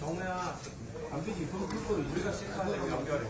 정우야, 안 되지. 그거 우리가 시작하려고 연결해.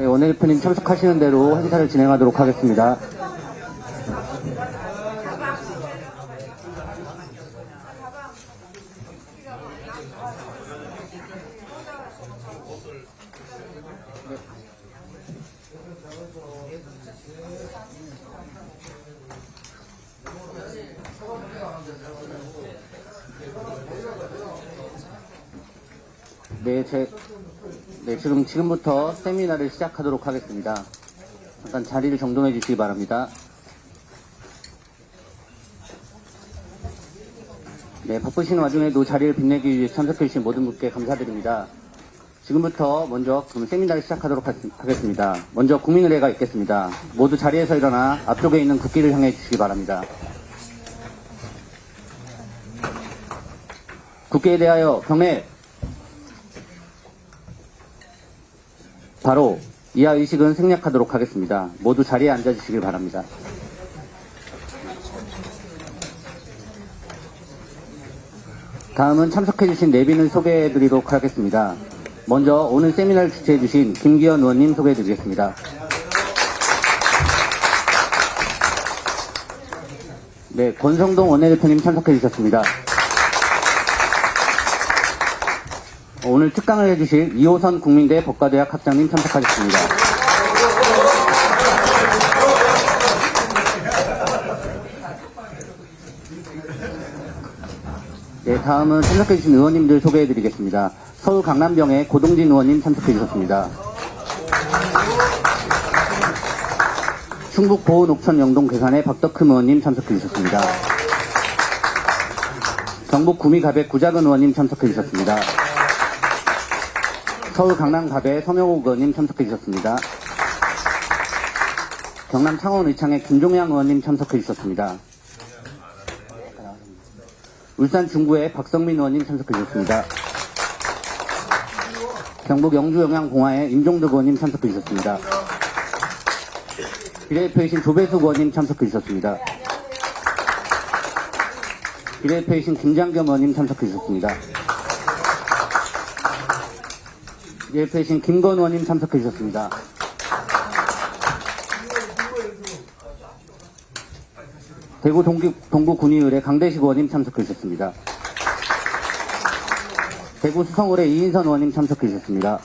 오늘 대표님 참석하시는 대로 행사를 진행하도록 하겠습니다. 지금부터 세미나를 시작하도록 하겠습니다. 잠깐 자리를 정돈해 주시기 바랍니다. 네, 바쁘신 와중에도 자리를 빛내기 위해 참석해주신 모든 분께 감사드립니다. 지금부터 먼저 세미나를 시작하도록 하겠습니다. 먼저 국민의례가 있겠습니다. 모두 자리에서 일어나 앞쪽에 있는 국기를 향해 주시기 바랍니다. 국기에 대하여 경례. 바로 이하 의식은 생략하도록 하겠습니다. 모두 자리에 앉아주시길 바랍니다. 다음은 참석해주신 내빈을 소개해드리도록 하겠습니다. 먼저 오늘 세미나를 주최해주신 김기현 의원님 소개해드리겠습니다. 네, 권성동 원내대표님 참석해주셨습니다. 오늘 특강을 해주실 이호선 국민대 법과대학 학장님 참석하셨습니다. 네, 다음은 참석해주신 의원님들 소개해드리겠습니다. 서울 강남병의 고동진 의원님 참석해주셨습니다. 충북 보은옥천 영동 괴산의 박덕흠 의원님 참석해주셨습니다. 경북 구미갑의 구자근 의원님 참석해주셨습니다. 서울 강남갑의 서명옥 의원님 참석해주셨습니다. 경남 창원 의창의 김종양 의원님 참석해주셨습니다. 울산 중구의 박성민 의원님 참석해주셨습니다. 경북 영주 영양공화의 임종덕 의원님 참석해주셨습니다. 비례대표이신 조배숙 의원님 참석해주셨습니다. 비례대표이신 김장겸 의원님 참석해주셨습니다. 비례대표이신 김건 의원님 참석해주셨습니다. 대구 동구군의회 강대식 의원님 참석해주셨습니다. 대구 수성을의 이인선 의원님 참석해주셨습니다.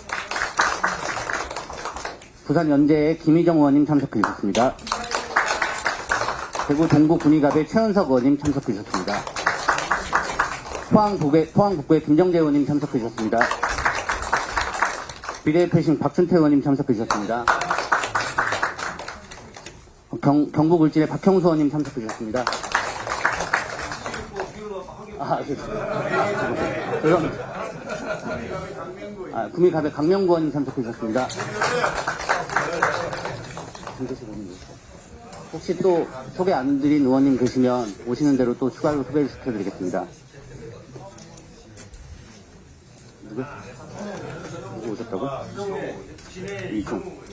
부산 연제의 김희정 의원님 참석해주셨습니다. 대구 동구군의갑의 최현석 의원님 참석해주셨습니다. 포항북구의 김정재 의원님 참석해주셨습니다. 비례대표이신 박춘태 의원님 참석해주셨습니다. 경북울진의 박형수 의원님 참석해주셨습니다. 죄송합니다. 구미갑의 강명구 의원님 참석해주셨습니다. 혹시 또 소개 안 드린 의원님 계시면 오시는 대로 또 추가로 소개시켜드리겠습니다. 누구 오셨다고? 이총.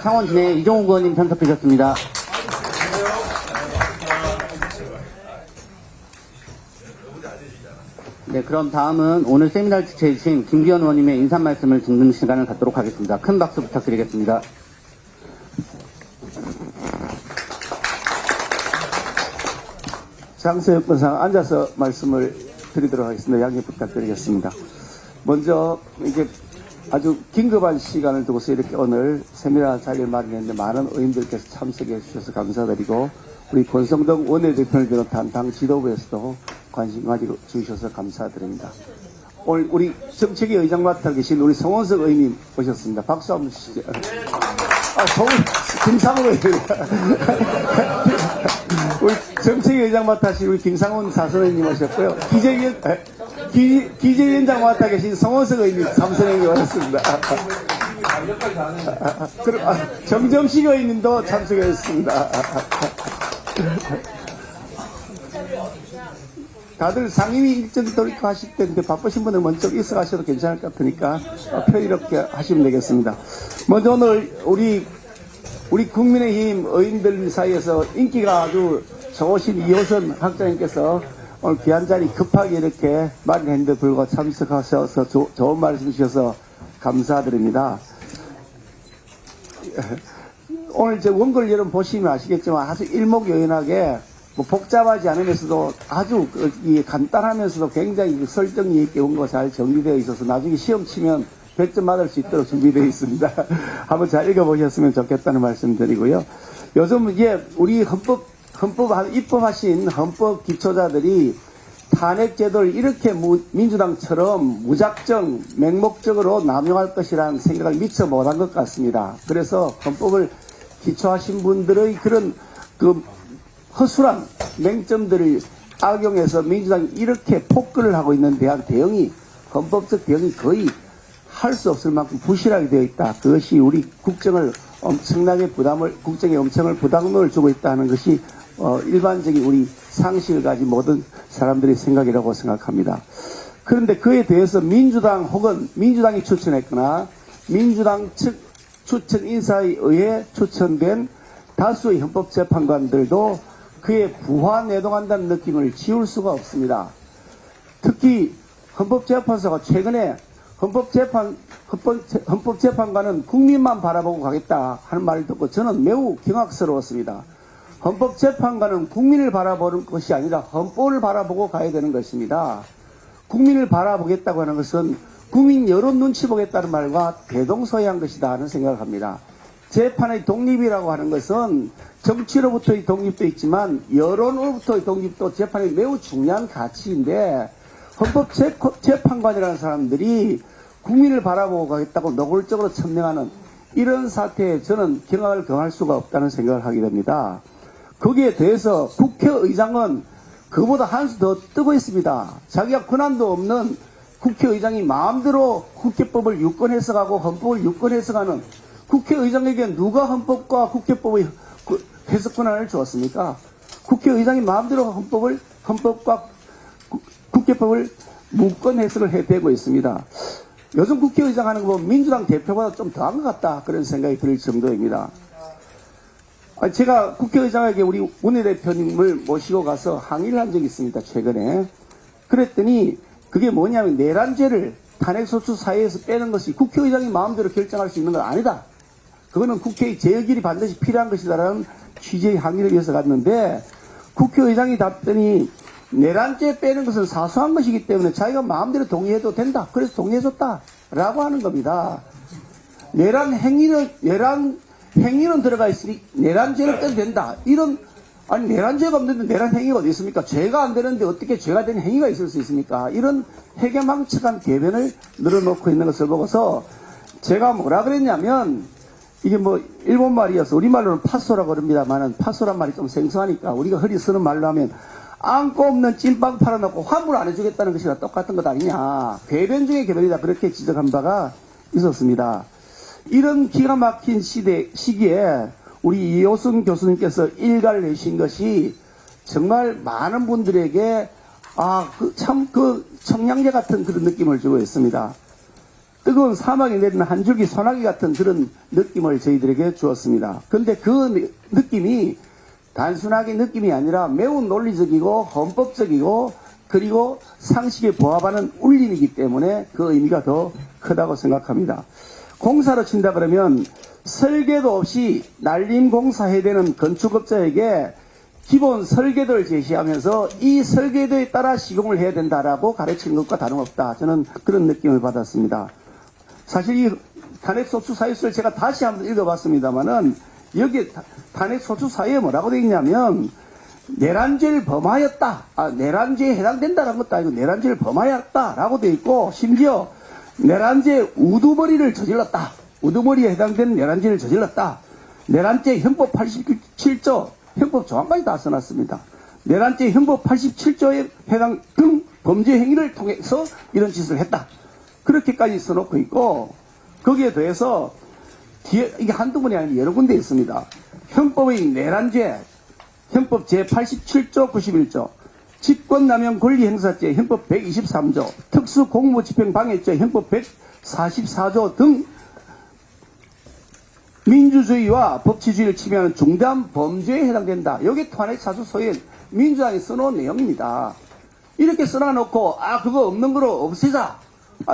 창원 진해 이종욱 의원님 참석해주셨습니다. 네, 그럼 다음은 오늘 세미나를 주최해주신 김기현 의원님의 인사 말씀을 듣는 시간을 갖도록 하겠습니다. 큰 박수 부탁드리겠습니다. 장소 여건상 앉아서 말씀을 드리도록 하겠습니다. 양해 부탁드리겠습니다. 먼저 이제 아주 긴급한 시간을 두고서 이렇게 오늘 세미나 자리를 마련했는데 많은 의원들께서 참석해 주셔서 감사드리고 우리 권성동 원내대표를 비롯한 당 지도부에서도 관심 가지고 주셔서 감사드립니다. 오늘 우리 정책위 의장 맡아 계신 우리 성원석 의원님 오셨습니다. 박수 한번 주시죠. 김상훈 의원님. 우리 정책위 의장 맡아 계신 우리 김상훈 사선의원님 오셨고요. 기재위원장 맡아 계신 성원석 의원님, 삼선행님 오셨습니다. 그리고 정정식 의원님도 참석하셨습니다. 다들 상임위 일정 돌입하실 때인데 바쁘신 분들 먼저 있어 가셔도 괜찮을 것 같으니까 편의롭게 하시면 되겠습니다. 먼저 오늘 우리 국민의힘 의원들 사이에서 인기가 아주 좋으신 이호선 학장님께서 오늘 귀한 자리 급하게 이렇게 마련했는데 불구하고 참석하셔서 좋은 말씀 주셔서 감사드립니다. 오늘 원고를 여러분 보시면 아시겠지만 아주 일목요연하게 복잡하지 않으면서도 아주 간단하면서도 굉장히 설득력 있게 원고가 잘 정리되어 있어서 나중에 시험 치면 100점 받을 수 있도록 준비되어 있습니다. 한번 잘 읽어보셨으면 좋겠다는 말씀 드리고요. 요즘 이제 우리 입법하신 헌법 기초자들이 탄핵 제도를 이렇게 민주당처럼 무작정 맹목적으로 남용할 것이라는 생각을 미처 못한 것 같습니다. 그래서 헌법을 기초하신 분들의 그런 허술한 맹점들을 악용해서 민주당이 이렇게 폭거를 하고 있는 대한 대응이 헌법적 대응이 거의 할 수 없을 만큼 부실하게 되어 있다. 그것이 우리 국정을 엄청나게 국정에 엄청난 부담을 주고 있다는 것이 일반적인 우리 상식을 가진 모든 사람들의 생각이라고 생각합니다. 그런데 그에 대해서 민주당 혹은 민주당이 추천했거나 민주당 측 추천 인사에 의해 추천된 다수의 헌법재판관들도 그에 부화내동한다는 느낌을 지울 수가 없습니다. 특히 헌법재판소가 최근에 헌법재판관은 국민만 바라보고 가겠다 하는 말을 듣고 저는 매우 경악스러웠습니다. 헌법재판관은 국민을 바라보는 것이 아니라 헌법을 바라보고 가야 되는 것입니다. 국민을 바라보겠다고 하는 것은 국민 여론 눈치 보겠다는 말과 대동소이한 것이다 하는 생각을 합니다. 재판의 독립이라고 하는 것은 정치로부터의 독립도 있지만 여론으로부터의 독립도 재판이 매우 중요한 가치인데 헌법재판관이라는 사람들이 국민을 바라보고 가겠다고 노골적으로 천명하는 이런 사태에 저는 경악을 금할 수가 없다는 생각을 하게 됩니다. 거기에 대해서 국회의장은 그보다 한 수 더 뜨고 있습니다. 자기가 권한도 없는 국회의장이 마음대로 국회법을 유권해석하고 헌법을 유권해석하는 국회의장에게 누가 헌법과 국회법의 해석 권한을 주었습니까? 국회의장이 마음대로 헌법과 국회법을 무권 해석을 해대고 있습니다. 요즘 국회의장 하는 거 보면 민주당 대표보다 좀 더한 것 같다 그런 생각이 들 정도입니다. 제가 국회의장에게 우리 원내대표님을 모시고 가서 항의를 한 적이 있습니다. 최근에. 그랬더니 그게 뭐냐면 내란죄를 탄핵소추 사회에서 빼는 것이 국회의장이 마음대로 결정할 수 있는 건 아니다. 그거는 국회의 제의결이 반드시 필요한 것이다라는 취지의 항의를 위해서 갔는데 국회의장이 답더니 내란죄 빼는 것은 사소한 것이기 때문에 자기가 마음대로 동의해도 된다. 그래서 동의해줬다라고 하는 겁니다. 내란 행위는 들어가 있으니 내란죄를 빼도 된다. 아니 내란죄가 없는데 내란 행위가 어디 있습니까? 죄가 안 되는데 어떻게 죄가 된 행위가 있을 수 있습니까? 이런 해괴망측한 궤변을 늘어놓고 있는 것을 보고서 제가 뭐라 그랬냐면 이게 뭐 일본 말이어서 우리말로는 파소라고 그럽니다만은 파소란 말이 좀 생소하니까 우리가 흔히 쓰는 말로 하면 안고 없는 찐빵 팔아놓고 환불 안 해주겠다는 것이랑 똑같은 것 아니냐. 궤변 중에 궤변이다. 그렇게 지적한 바가 있었습니다. 이런 기가 막힌 시기에 우리 이호순 교수님께서 일가를 내신 것이 정말 많은 분들에게 청량제 같은 그런 느낌을 주고 있습니다. 뜨거운 사막에 내리는 한 줄기 소나기 같은 그런 느낌을 저희들에게 주었습니다. 그런데 그 느낌이 단순하게 느낌이 아니라 매우 논리적이고 헌법적이고 그리고 상식에 부합하는 울림이기 때문에 그 의미가 더 크다고 생각합니다. 공사로 친다 그러면 설계도 없이 날림 공사해야 되는 건축업자에게 기본 설계도를 제시하면서 이 설계도에 따라 시공을 해야 된다라고 가르치는 것과 다름없다. 저는 그런 느낌을 받았습니다. 사실 이 탄핵소추 사유서를 제가 다시 한번 읽어봤습니다만은 여기에 탄핵소추 사유에 뭐라고 되어 있냐면 내란죄를 범하였다. 내란죄에 해당된다는 것도 아니고 내란죄를 범하였다라고 되어 있고 심지어 내란죄 우두머리를 저질렀다. 우두머리에 해당되는 내란죄를 저질렀다. 내란죄 헌법 87조 헌법 조항까지 다 써놨습니다. 내란죄 헌법 87조에 해당 등 범죄 행위를 통해서 이런 짓을 했다. 그렇게까지 써놓고 있고 거기에 더해서 뒤에 이게 한두 번이 아니라 여러 군데 있습니다. 헌법의 내란죄 헌법 제87조 91조 직권남용 권리행사죄 헌법 123조 특수공무집행방해죄 헌법 144조 등 민주주의와 법치주의를 침해하는 중대한 범죄에 해당된다. 여기 탄핵사유서에 민주당이 써놓은 내용입니다. 이렇게 써놔놓고 그거 없는 거로 없애자.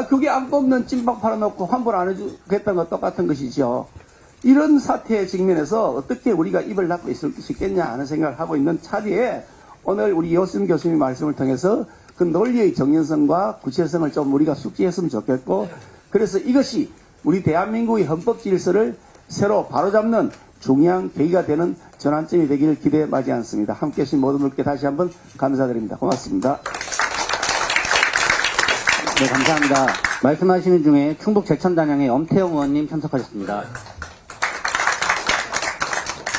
그게 안고 없는 찐빵 팔아놓고 환불 안 해주겠다는 것 똑같은 것이죠. 이런 사태에 직면해서 어떻게 우리가 입을 닫고 있을 수 있겠냐 하는 생각을 하고 있는 차례에 오늘 우리 이호순 교수님의 말씀을 통해서 그 논리의 정연성과 구체성을 좀 우리가 숙지했으면 좋겠고 그래서 이것이 우리 대한민국의 헌법 질서를 새로 바로잡는 중요한 계기가 되는 전환점이 되기를 기대에 마지 않습니다. 함께해 주신 모든 분께 다시 한번 감사드립니다. 고맙습니다. 네, 감사합니다. 말씀하시는 중에 충북 제천단양의 엄태영 의원님 참석하셨습니다.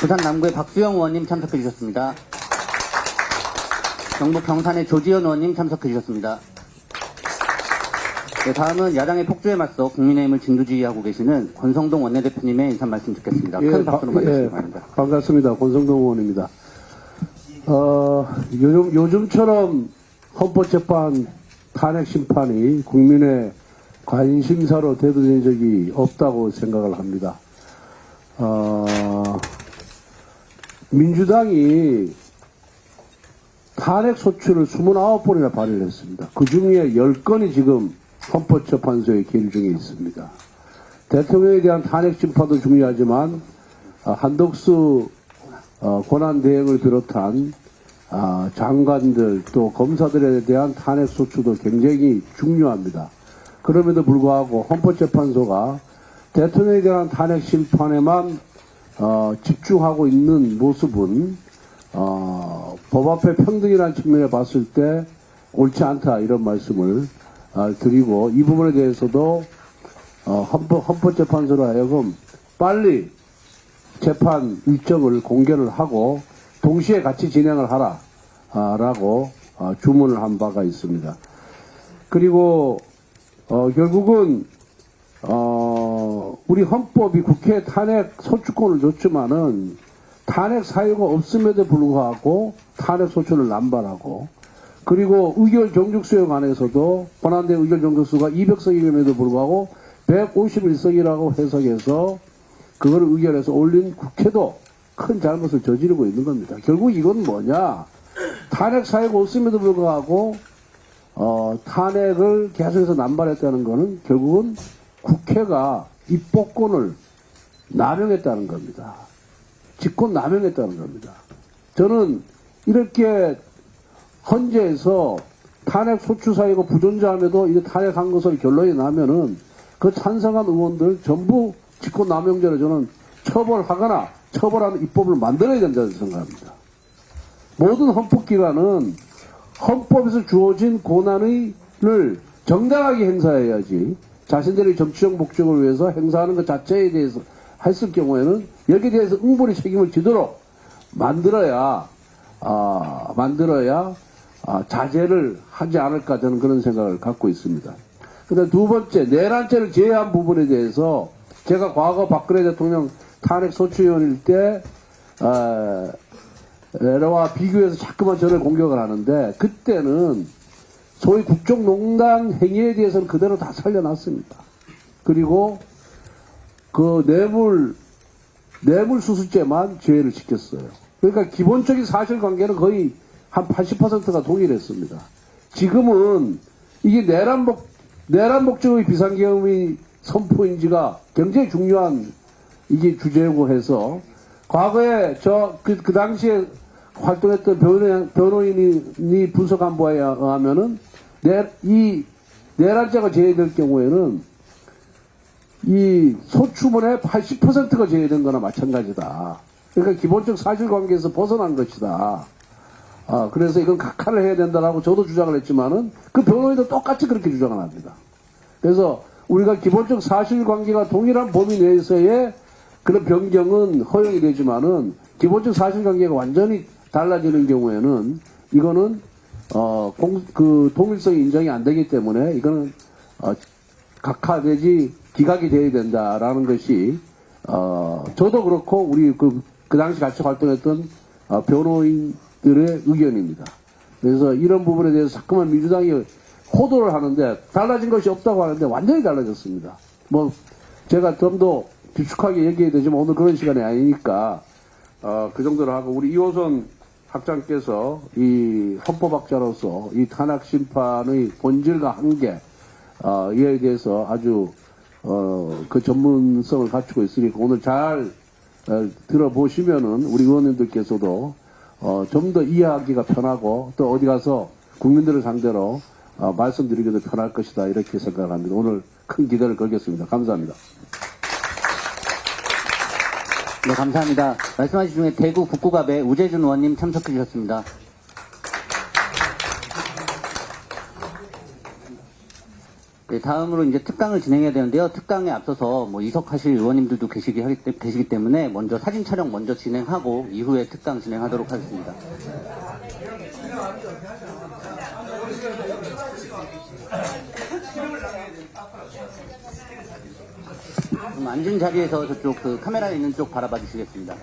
부산 남구의 박수영 의원님 참석해 주셨습니다. 경북 경산의 조지현 의원님 참석해 주셨습니다. 네, 다음은 야당의 폭주에 맞서 국민의힘을 진두지휘하고 계시는 권성동 원내대표님의 인사 말씀 듣겠습니다. 큰 박수로 맞으시기 바랍니다. 반갑습니다. 권성동 의원입니다. 요즘처럼 헌법재판 탄핵 심판이 국민의 관심사로 대두된 적이 없다고 생각을 합니다. 민주당이 탄핵 소추를 29번이나 발의를 했습니다. 그 중에 10건이 지금 헌법재판소에 계류 중에 있습니다. 대통령에 대한 탄핵 심판도 중요하지만 한덕수 권한대행을 비롯한 장관들 또 검사들에 대한 탄핵 소추도 굉장히 중요합니다. 그럼에도 불구하고 헌법재판소가 대통령에 대한 탄핵 심판에만 집중하고 있는 모습은 법 앞에 평등이라는 측면에 봤을 때 옳지 않다 이런 말씀을 드리고 이 부분에 대해서도 헌법재판소로 하여금 빨리 재판 일정을 공개를 하고 동시에 같이 진행을 하라라고 주문을 한 바가 있습니다. 그리고 결국은 우리 헌법이 국회에 탄핵 소추권을 줬지만은 탄핵 사유가 없음에도 불구하고 탄핵 소추를 남발하고 그리고 의결 정족수에 관해서도 권한대 의결 정족수가 200석임에도 불구하고 151석이라고 해석해서 그걸 의결해서 올린 국회도 큰 잘못을 저지르고 있는 겁니다. 결국 이건 뭐냐? 탄핵 사유가 없음에도 불구하고 탄핵을 계속해서 남발했다는 것은 결국은 국회가 입법권을 남용했다는 겁니다. 직권 남용했다는 겁니다. 저는 이렇게 헌재에서 탄핵 소추 사유가 부존재함에도 이제 탄핵한 것을 결론이 나면은 그 찬성한 의원들 전부 직권 남용죄로 저는 처벌하거나 처벌하는 입법을 만들어야 된다고 생각합니다. 모든 헌법기관은 헌법에서 주어진 권한을 정당하게 행사해야지 자신들의 정치적 목적을 위해서 행사하는 것 자체에 대해서 했을 경우에는 여기에 대해서 응벌의 책임을 지도록 만들어야 자제를 하지 않을까 저는 그런 생각을 갖고 있습니다. 그다음 두 번째 내란죄를 제외한 부분에 대해서 제가 과거 박근혜 대통령 탄핵 소추위원일 때 와 비교해서 자꾸만 저를 공격을 하는데 그때는 소위 국정농단 행위에 대해서는 그대로 다 살려놨습니다. 그리고 그 뇌물수수죄만 제외를 시켰어요. 그러니까 기본적인 사실관계는 거의 한 80%가 동일했습니다. 지금은 이게 내란 목적의 비상계엄의 선포인지가 굉장히 중요한 이게 주제고 해서 과거에 그 당시에 활동했던 변호인이 분석한 바에 의하면은 이 내란죄가 제외될 경우에는 이 소추문의 80%가 제외된 거나 마찬가지다. 그러니까 기본적 사실관계에서 벗어난 것이다. 그래서 이건 각하를 해야 된다라고 저도 주장을 했지만은 그 변호인도 똑같이 그렇게 주장을 합니다. 그래서 우리가 기본적 사실관계가 동일한 범위 내에서의 그런 변경은 허용이 되지만은 기본적 사실관계가 완전히 달라지는 경우에는 이거는 동일성이 인정이 안 되기 때문에 이거는 각하되지 기각이 돼야 된다라는 것이 저도 그렇고 우리 그 당시 같이 활동했던 변호인들의 의견입니다. 그래서 이런 부분에 대해서 자꾸만 민주당이 호도를 하는데 달라진 것이 없다고 하는데 완전히 달라졌습니다. 뭐 제가 좀 더 깊숙하게 얘기해야 되지만 오늘 그런 시간이 아니니까 그 정도로 하고 우리 이호선 학장께서 이 헌법학자로서 이 탄핵 심판의 본질과 한계 이에 대해서 아주 그 전문성을 갖추고 있으니까 오늘 잘 들어보시면은 우리 의원님들께서도 좀 더 이해하기가 편하고 또 어디 가서 국민들을 상대로 말씀드리기도 편할 것이다 이렇게 생각합니다. 오늘 큰 기대를 걸겠습니다. 감사합니다. 네, 감사합니다. 말씀하신 중에 대구 북구갑의 우재준 의원님 참석해 주셨습니다. 네, 다음으로 이제 특강을 진행해야 되는데요. 특강에 앞서서 뭐 이석하실 의원님들도 계시기 때문에 먼저 사진 촬영 먼저 진행하고 이후에 특강 진행하도록 하겠습니다. 그럼 앉은 자리에서 저쪽 그 카메라 있는 쪽 바라봐 주시겠습니다.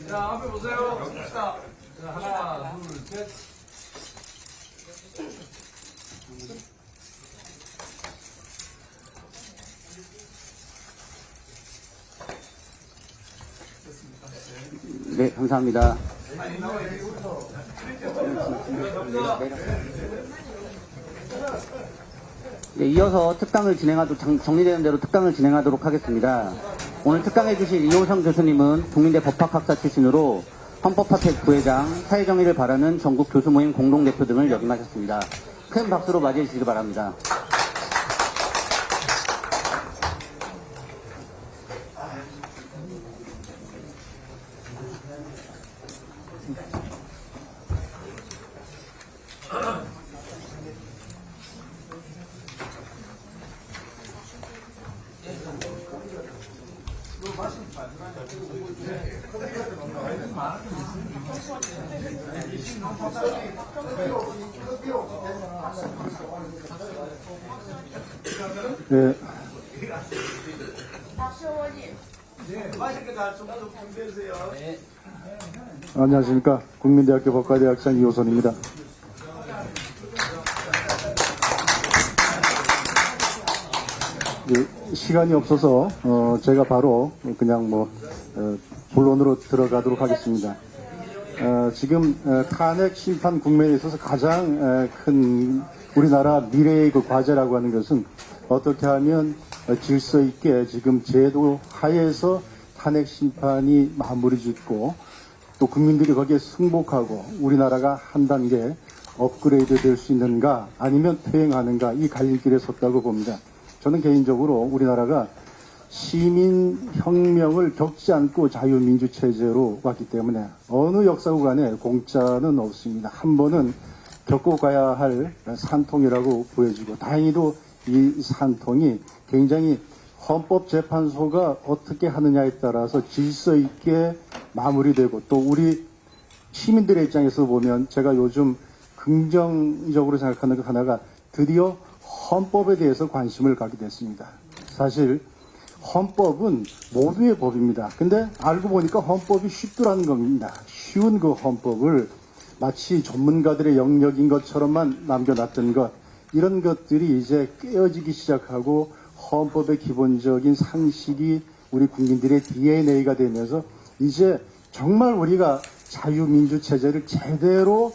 자, 앞에 보세요. 자, 하나, 둘, 셋. 네, 감사합니다. 네, 이어서 특강을 정리되는 대로 특강을 진행하도록 하겠습니다. 오늘 특강해 주실 이호성 교수님은 국민대 법학학사 출신으로 헌법학회 부회장, 사회정의를 바라는 전국 교수모임 공동대표 등을 역임하셨습니다. 큰 박수로 맞이해 주시기 바랍니다. 네. 안녕하십니까. 국민대학교 법과대학장 이호선입니다. 시간이 없어서 제가 바로 그냥 본론으로 들어가도록 하겠습니다. 지금 탄핵 심판 국면에 있어서 가장 큰 우리나라 미래의 그 과제라고 하는 것은 어떻게 하면 질서 있게 지금 제도 하에서 탄핵 심판이 마무리 짓고 또 국민들이 거기에 승복하고 우리나라가 한 단계 업그레이드 될 수 있는가 아니면 퇴행하는가 이 갈림길에 섰다고 봅니다. 저는 개인적으로 우리나라가 시민혁명을 겪지 않고 자유민주체제로 왔기 때문에 어느 역사구간에 공짜는 없습니다. 한 번은 겪고 가야 할 산통이라고 보여지고 다행히도 이 산통이 굉장히 헌법재판소가 어떻게 하느냐에 따라서 질서 있게 마무리되고 또 우리 시민들의 입장에서 보면 제가 요즘 긍정적으로 생각하는 것 하나가 드디어 헌법에 대해서 관심을 갖게 됐습니다. 사실 헌법은 모두의 법입니다. 근데 알고 보니까 헌법이 쉽더라는 겁니다. 쉬운 그 헌법을 마치 전문가들의 영역인 것처럼만 남겨놨던 것, 이런 것들이 이제 깨어지기 시작하고 헌법의 기본적인 상식이 우리 국민들의 DNA가 되면서 이제 정말 우리가 자유민주체제를 제대로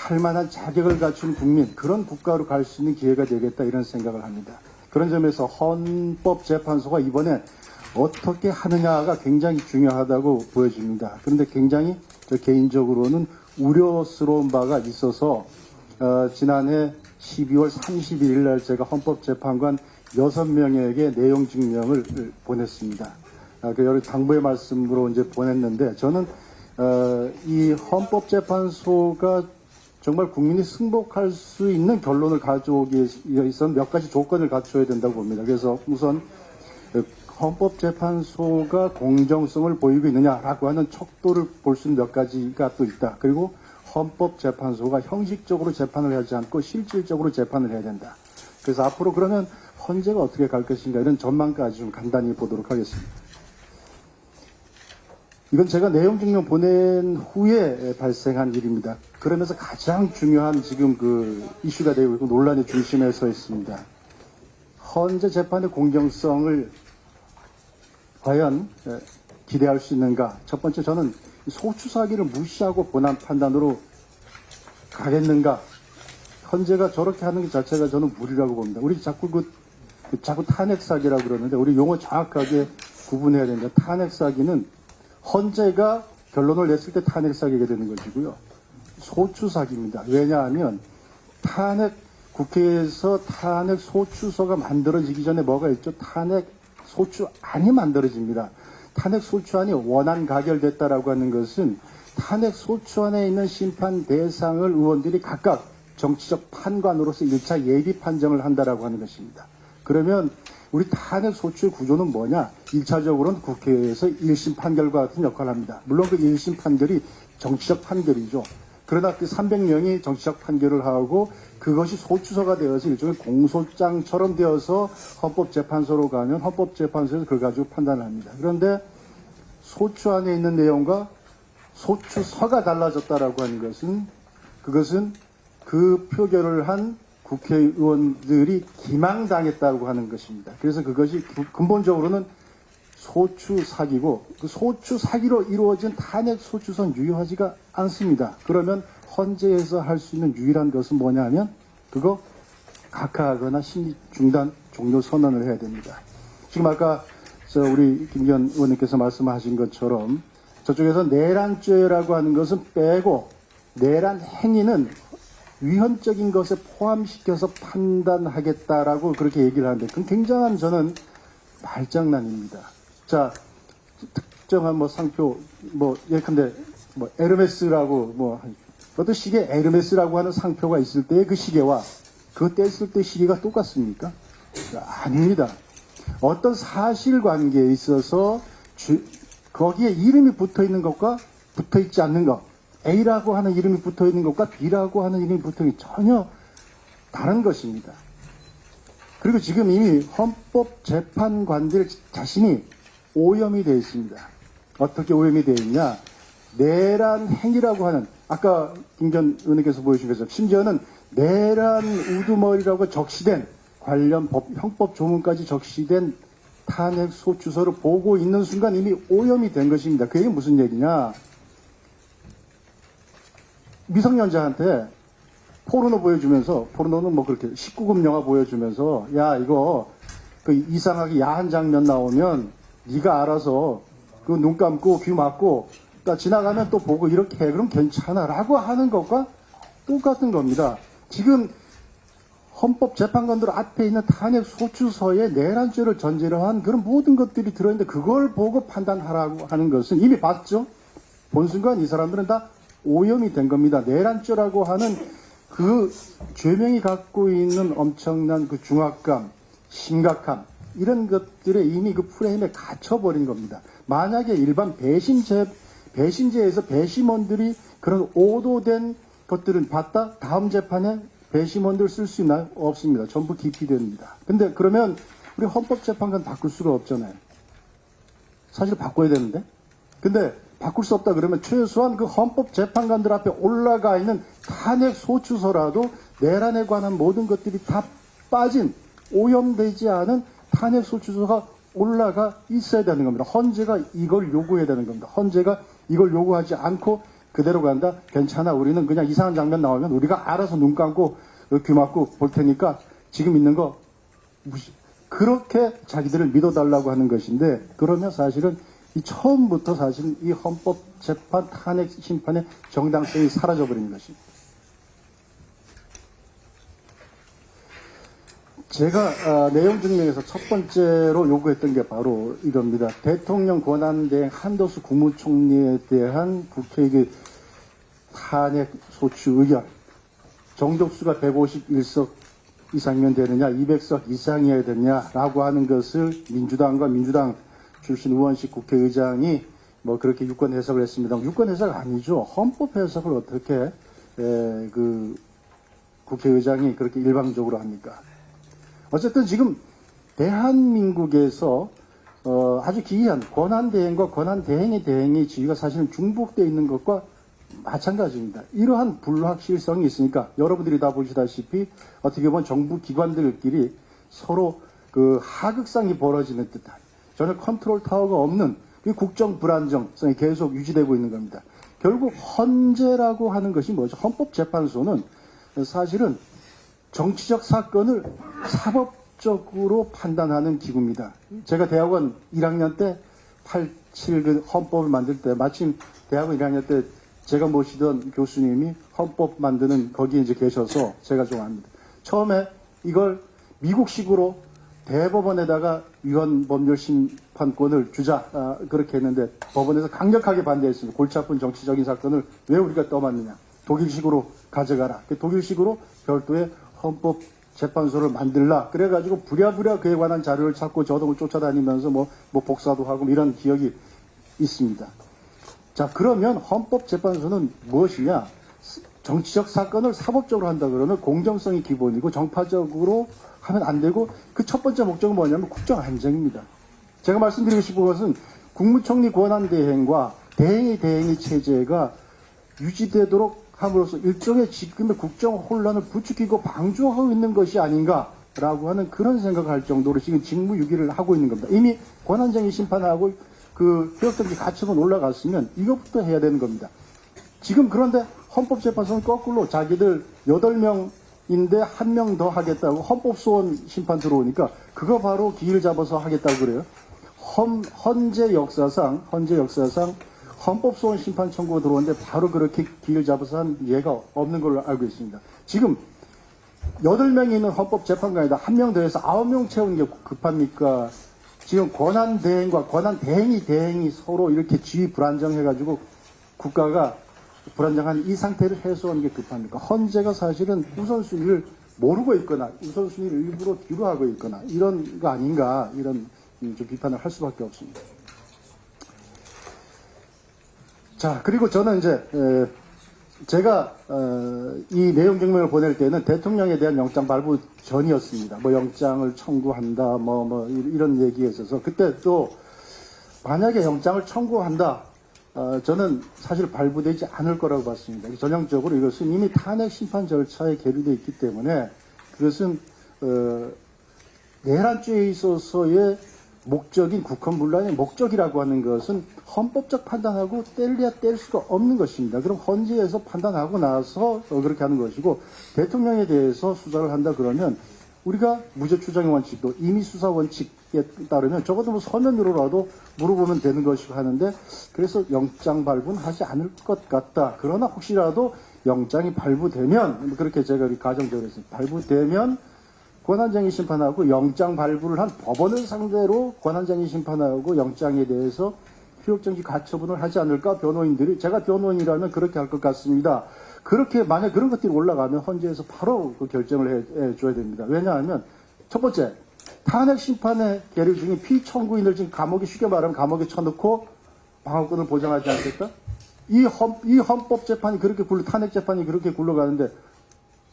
할 만한 자격을 갖춘 국민, 그런 국가로 갈 수 있는 기회가 되겠다 이런 생각을 합니다. 그런 점에서 헌법재판소가 이번에 어떻게 하느냐가 굉장히 중요하다고 보여집니다. 그런데 굉장히 저 개인적으로는 우려스러운 바가 있어서 지난해 12월 31일 날 제가 헌법재판관 6명에게 내용 증명을 보냈습니다. 여러 당부의 말씀으로 이제 보냈는데 저는 이 헌법재판소가 정말 국민이 승복할 수 있는 결론을 가져오기 위해서는 몇 가지 조건을 갖춰야 된다고 봅니다. 그래서 우선 헌법재판소가 공정성을 보이고 있느냐라고 하는 척도를 볼 수 있는 몇 가지가 또 있다. 그리고 헌법재판소가 형식적으로 재판을 하지 않고 실질적으로 재판을 해야 된다. 그래서 앞으로 그러면 헌재가 어떻게 갈 것인가 이런 전망까지 좀 간단히 보도록 하겠습니다. 이건 제가 내용 증명 보낸 후에 발생한 일입니다. 그러면서 가장 중요한 지금 그 이슈가 되고 있고 논란의 중심에 서 있습니다. 헌재 재판의 공정성을 과연 기대할 수 있는가? 첫 번째 저는 소추 사기를 무시하고 본안 판단으로 가겠는가? 헌재가 저렇게 하는 것 자체가 저는 무리라고 봅니다. 우리 자꾸 자꾸 탄핵 사기라고 그러는데 우리 용어 정확하게 구분해야 됩니다. 탄핵 사기는 헌재가 결론을 냈을 때 탄핵 사기가 되는 것이고요. 소추 사기입니다. 왜냐하면 국회에서 탄핵 소추서가 만들어지기 전에 뭐가 있죠? 탄핵 소추안이 만들어집니다. 탄핵 소추안이 원안 가결됐다라고 하는 것은 탄핵 소추안에 있는 심판 대상을 의원들이 각각 정치적 판관으로서 1차 예비 판정을 한다라고 하는 것입니다. 그러면 우리 탄핵 소추의 구조는 뭐냐? 1차적으로는 국회에서 1심 판결과 같은 역할을 합니다. 물론 그 1심 판결이 정치적 판결이죠. 그러나 그 300명이 정치적 판결을 하고 그것이 소추서가 되어서 일종의 공소장처럼 되어서 헌법재판소로 가면 헌법재판소에서 그걸 가지고 판단을 합니다. 그런데 소추 안에 있는 내용과 소추서가 달라졌다라고 하는 것은 그것은 그 표결을 한 국회의원들이 기망당했다고 하는 것입니다. 그래서 그것이 근본적으로는 소추 사기고 그 소추 사기로 이루어진 탄핵 소추서는 유효하지가 않습니다. 그러면 헌재에서 할 수 있는 유일한 것은 뭐냐 하면 그거 각하하거나 심리 중단 종료 선언을 해야 됩니다. 지금 아까 우리 김기현 의원님께서 말씀하신 것처럼 저쪽에서 내란죄라고 하는 것은 빼고 내란 행위는 위헌적인 것에 포함시켜서 판단하겠다라고 그렇게 얘기를 하는데 그건 굉장한 저는 말장난입니다. 자, 특정한 상표, 예컨대, 에르메스라고, 어떤 시계 에르메스라고 하는 상표가 있을 때 그 시계와 그거 뗐을 때 시계가 똑같습니까? 아닙니다. 어떤 사실관계에 있어서 거기에 이름이 붙어 있는 것과 붙어 있지 않는 것, A라고 하는 이름이 붙어 있는 것과 B라고 하는 이름이 붙어 있는 게 전혀 다른 것입니다. 그리고 지금 이미 헌법재판관들 자신이 오염이 되어 있습니다. 어떻게 오염이 되어 있냐? 내란 행위라고 하는 아까 김기현 의원님께서 보여주신 것처럼 심지어는 내란 우두머리라고 적시된 관련 형법 조문까지 적시된 탄핵 소추서를 보고 있는 순간 이미 오염이 된 것입니다. 그게 무슨 얘기냐? 미성년자한테 포르노 보여주면서 포르노는 그렇게 19금 영화 보여주면서 야 이거 그 이상하게 야한 장면 나오면 네가 알아서 그 눈 감고 귀 막고 지나가면 또 보고 이렇게 해. 그럼 괜찮아라고 하는 것과 똑같은 겁니다. 지금 헌법재판관들 앞에 있는 탄핵 소추서에 내란죄를 전제로 한 그런 모든 것들이 들어있는데 그걸 보고 판단하라고 하는 것은 이미 봤죠. 본 순간 이 사람들은 다 오염이 된 겁니다. 내란죄라고 하는 그 죄명이 갖고 있는 엄청난 그 중압감, 심각함 이런 것들에 이미 그 프레임에 갇혀버린 겁니다. 만약에 일반 배심제에서 배심원들이 그런 오도된 것들은 봤다? 다음 재판에 배심원들 쓸 수 있나요? 없습니다. 전부 기피됩니다. 근데 그러면 우리 헌법재판관 바꿀 수가 없잖아요. 사실 바꿔야 되는데. 근데 바꿀 수 없다 그러면 최소한 그 헌법재판관들 앞에 올라가 있는 탄핵 소추서라도 내란에 관한 모든 것들이 다 빠진 오염되지 않은 탄핵 소추서가 올라가 있어야 되는 겁니다. 헌재가 이걸 요구해야 되는 겁니다. 헌재가 이걸 요구하지 않고 그대로 간다? 괜찮아. 우리는 그냥 이상한 장면 나오면 우리가 알아서 눈 감고 귀 막고 볼 테니까 지금 있는 거 무시. 그렇게 자기들을 믿어달라고 하는 것인데 그러면 사실은 이 처음부터 사실 이 헌법재판 탄핵 심판의 정당성이 사라져버린 것입니다. 제가 내용 증명에서 첫 번째로 요구했던 게 바로 이겁니다. 대통령 권한대행 한도수 국무총리에 대한 국회의 탄핵 소추 의견 정족수가 151석 이상이면 되느냐 200석 이상이어야 되느냐라고 하는 것을 민주당과 민주당 출신 의원식 국회의장이 그렇게 유권 해석을 했습니다. 유권 해석 아니죠. 헌법 해석을 어떻게 그 국회의장이 그렇게 일방적으로 합니까? 어쨌든 지금 대한민국에서 아주 기이한 권한대행과 권한대행의 대행의 지위가 사실은 중복되어 있는 것과 마찬가지입니다. 이러한 불확실성이 있으니까 여러분들이 다 보시다시피 어떻게 보면 정부 기관들끼리 서로 그 하극상이 벌어지는 듯한 전혀 컨트롤 타워가 없는 국정 불안정성이 계속 유지되고 있는 겁니다. 결국 헌재라고 하는 것이 뭐죠? 헌법재판소는 사실은 정치적 사건을 사법적으로 판단하는 기구입니다. 제가 대학원 1학년 때 87 헌법을 만들 때 마침 대학원 1학년 때 제가 모시던 교수님이 헌법 만드는 거기에 이제 계셔서 제가 좀 압니다. 처음에 이걸 미국식으로 대법원에다가 위헌법률심판권을 주자 그렇게 했는데 법원에서 강력하게 반대했습니다. 골치 아픈 정치적인 사건을 왜 우리가 떠맡느냐. 독일식으로 가져가라. 독일식으로 별도의 헌법재판소를 만들라. 그래가지고 부랴부랴 그에 관한 자료를 찾고 저도 쫓아다니면서 뭐 복사도 하고 이런 기억이 있습니다. 자, 그러면 헌법재판소는 무엇이냐? 정치적 사건을 사법적으로 한다 그러면 공정성이 기본이고 정파적으로 하면 안 되고 그 첫 번째 목적은 뭐냐면 국정 안정입니다. 제가 말씀드리고 싶은 것은 국무총리 권한 대행과 대행이 체제가 유지되도록 함으로써 일종의 지금의 국정 혼란을 부추기고 방조하고 있는 것이 아닌가라고 하는 그런 생각을 할 정도로 지금 직무유기를 하고 있는 겁니다. 이미 권한쟁의 심판하고 그 개혁정치 가처분 올라갔으면 이것부터 해야 되는 겁니다. 지금 그런데 헌법재판소는 거꾸로 자기들 8명인데 1명 더 하겠다고 헌법소원 심판 들어오니까 그거 바로 기일 잡아서 하겠다고 그래요. 헌재 역사상 헌법소원 심판 청구가 들어오는데 바로 그렇게 기일 잡아서 한 예가 없는 걸로 알고 있습니다. 지금 8명이 있는 헌법재판관에다 1명 더해서 9명 채우는 게 급합니까? 지금 권한대행과 권한대행이 서로 이렇게 지위 불안정해가지고 국가가 불안정한 이 상태를 해소하는 게 급합니까? 헌재가 사실은 우선순위를 모르고 있거나 우선순위를 일부러 뒤로 하고 있거나 이런 거 아닌가 이런 좀 비판을 할 수밖에 없습니다. 자, 그리고 저는 이제 제가 이 내용 증명을 보낼 때는 대통령에 대한 영장 발부 전이었습니다. 뭐 영장을 청구한다, 뭐 이런 얘기에 있어서 그때 또 만약에 영장을 청구한다, 저는 사실 발부되지 않을 거라고 봤습니다. 전형적으로 이것은 이미 탄핵 심판 절차에 계류되어 있기 때문에 그것은 내란죄에 있어서의 목적인 국헌문란의 목적이라고 하는 것은 헌법적 판단하고 뗄래야 뗄 수가 없는 것입니다. 그럼 헌재에서 판단하고 나서 그렇게 하는 것이고 대통령에 대해서 수사를 한다 그러면 우리가 무죄 추정의 원칙도 임의 수사 원칙에 따르면 적어도 뭐 서면으로라도 물어보면 되는 것이고 하는데 그래서 영장 발부는 하지 않을 것 같다. 그러나 혹시라도 영장이 발부되면 그렇게 제가 가정적으로 했습니다. 발부되면 권한쟁의 심판하고 영장 발부를 한 법원을 상대로 권한쟁의 심판하고 영장에 대해서 효력정지 가처분을 하지 않을까 변호인들이 제가 변호인이라면 그렇게 할 것 같습니다. 그렇게 만약 그런 것들이 올라가면 헌재에서 바로 그 결정을 해줘야 됩니다. 왜냐하면 첫 번째 탄핵 심판의 계류 중에 피청구인을 지금 감옥에 쉽게 말하면 감옥에 쳐넣고 방어권을 보장하지 않겠다? 이 헌법 재판이 그렇게 탄핵 재판이 그렇게 굴러가는데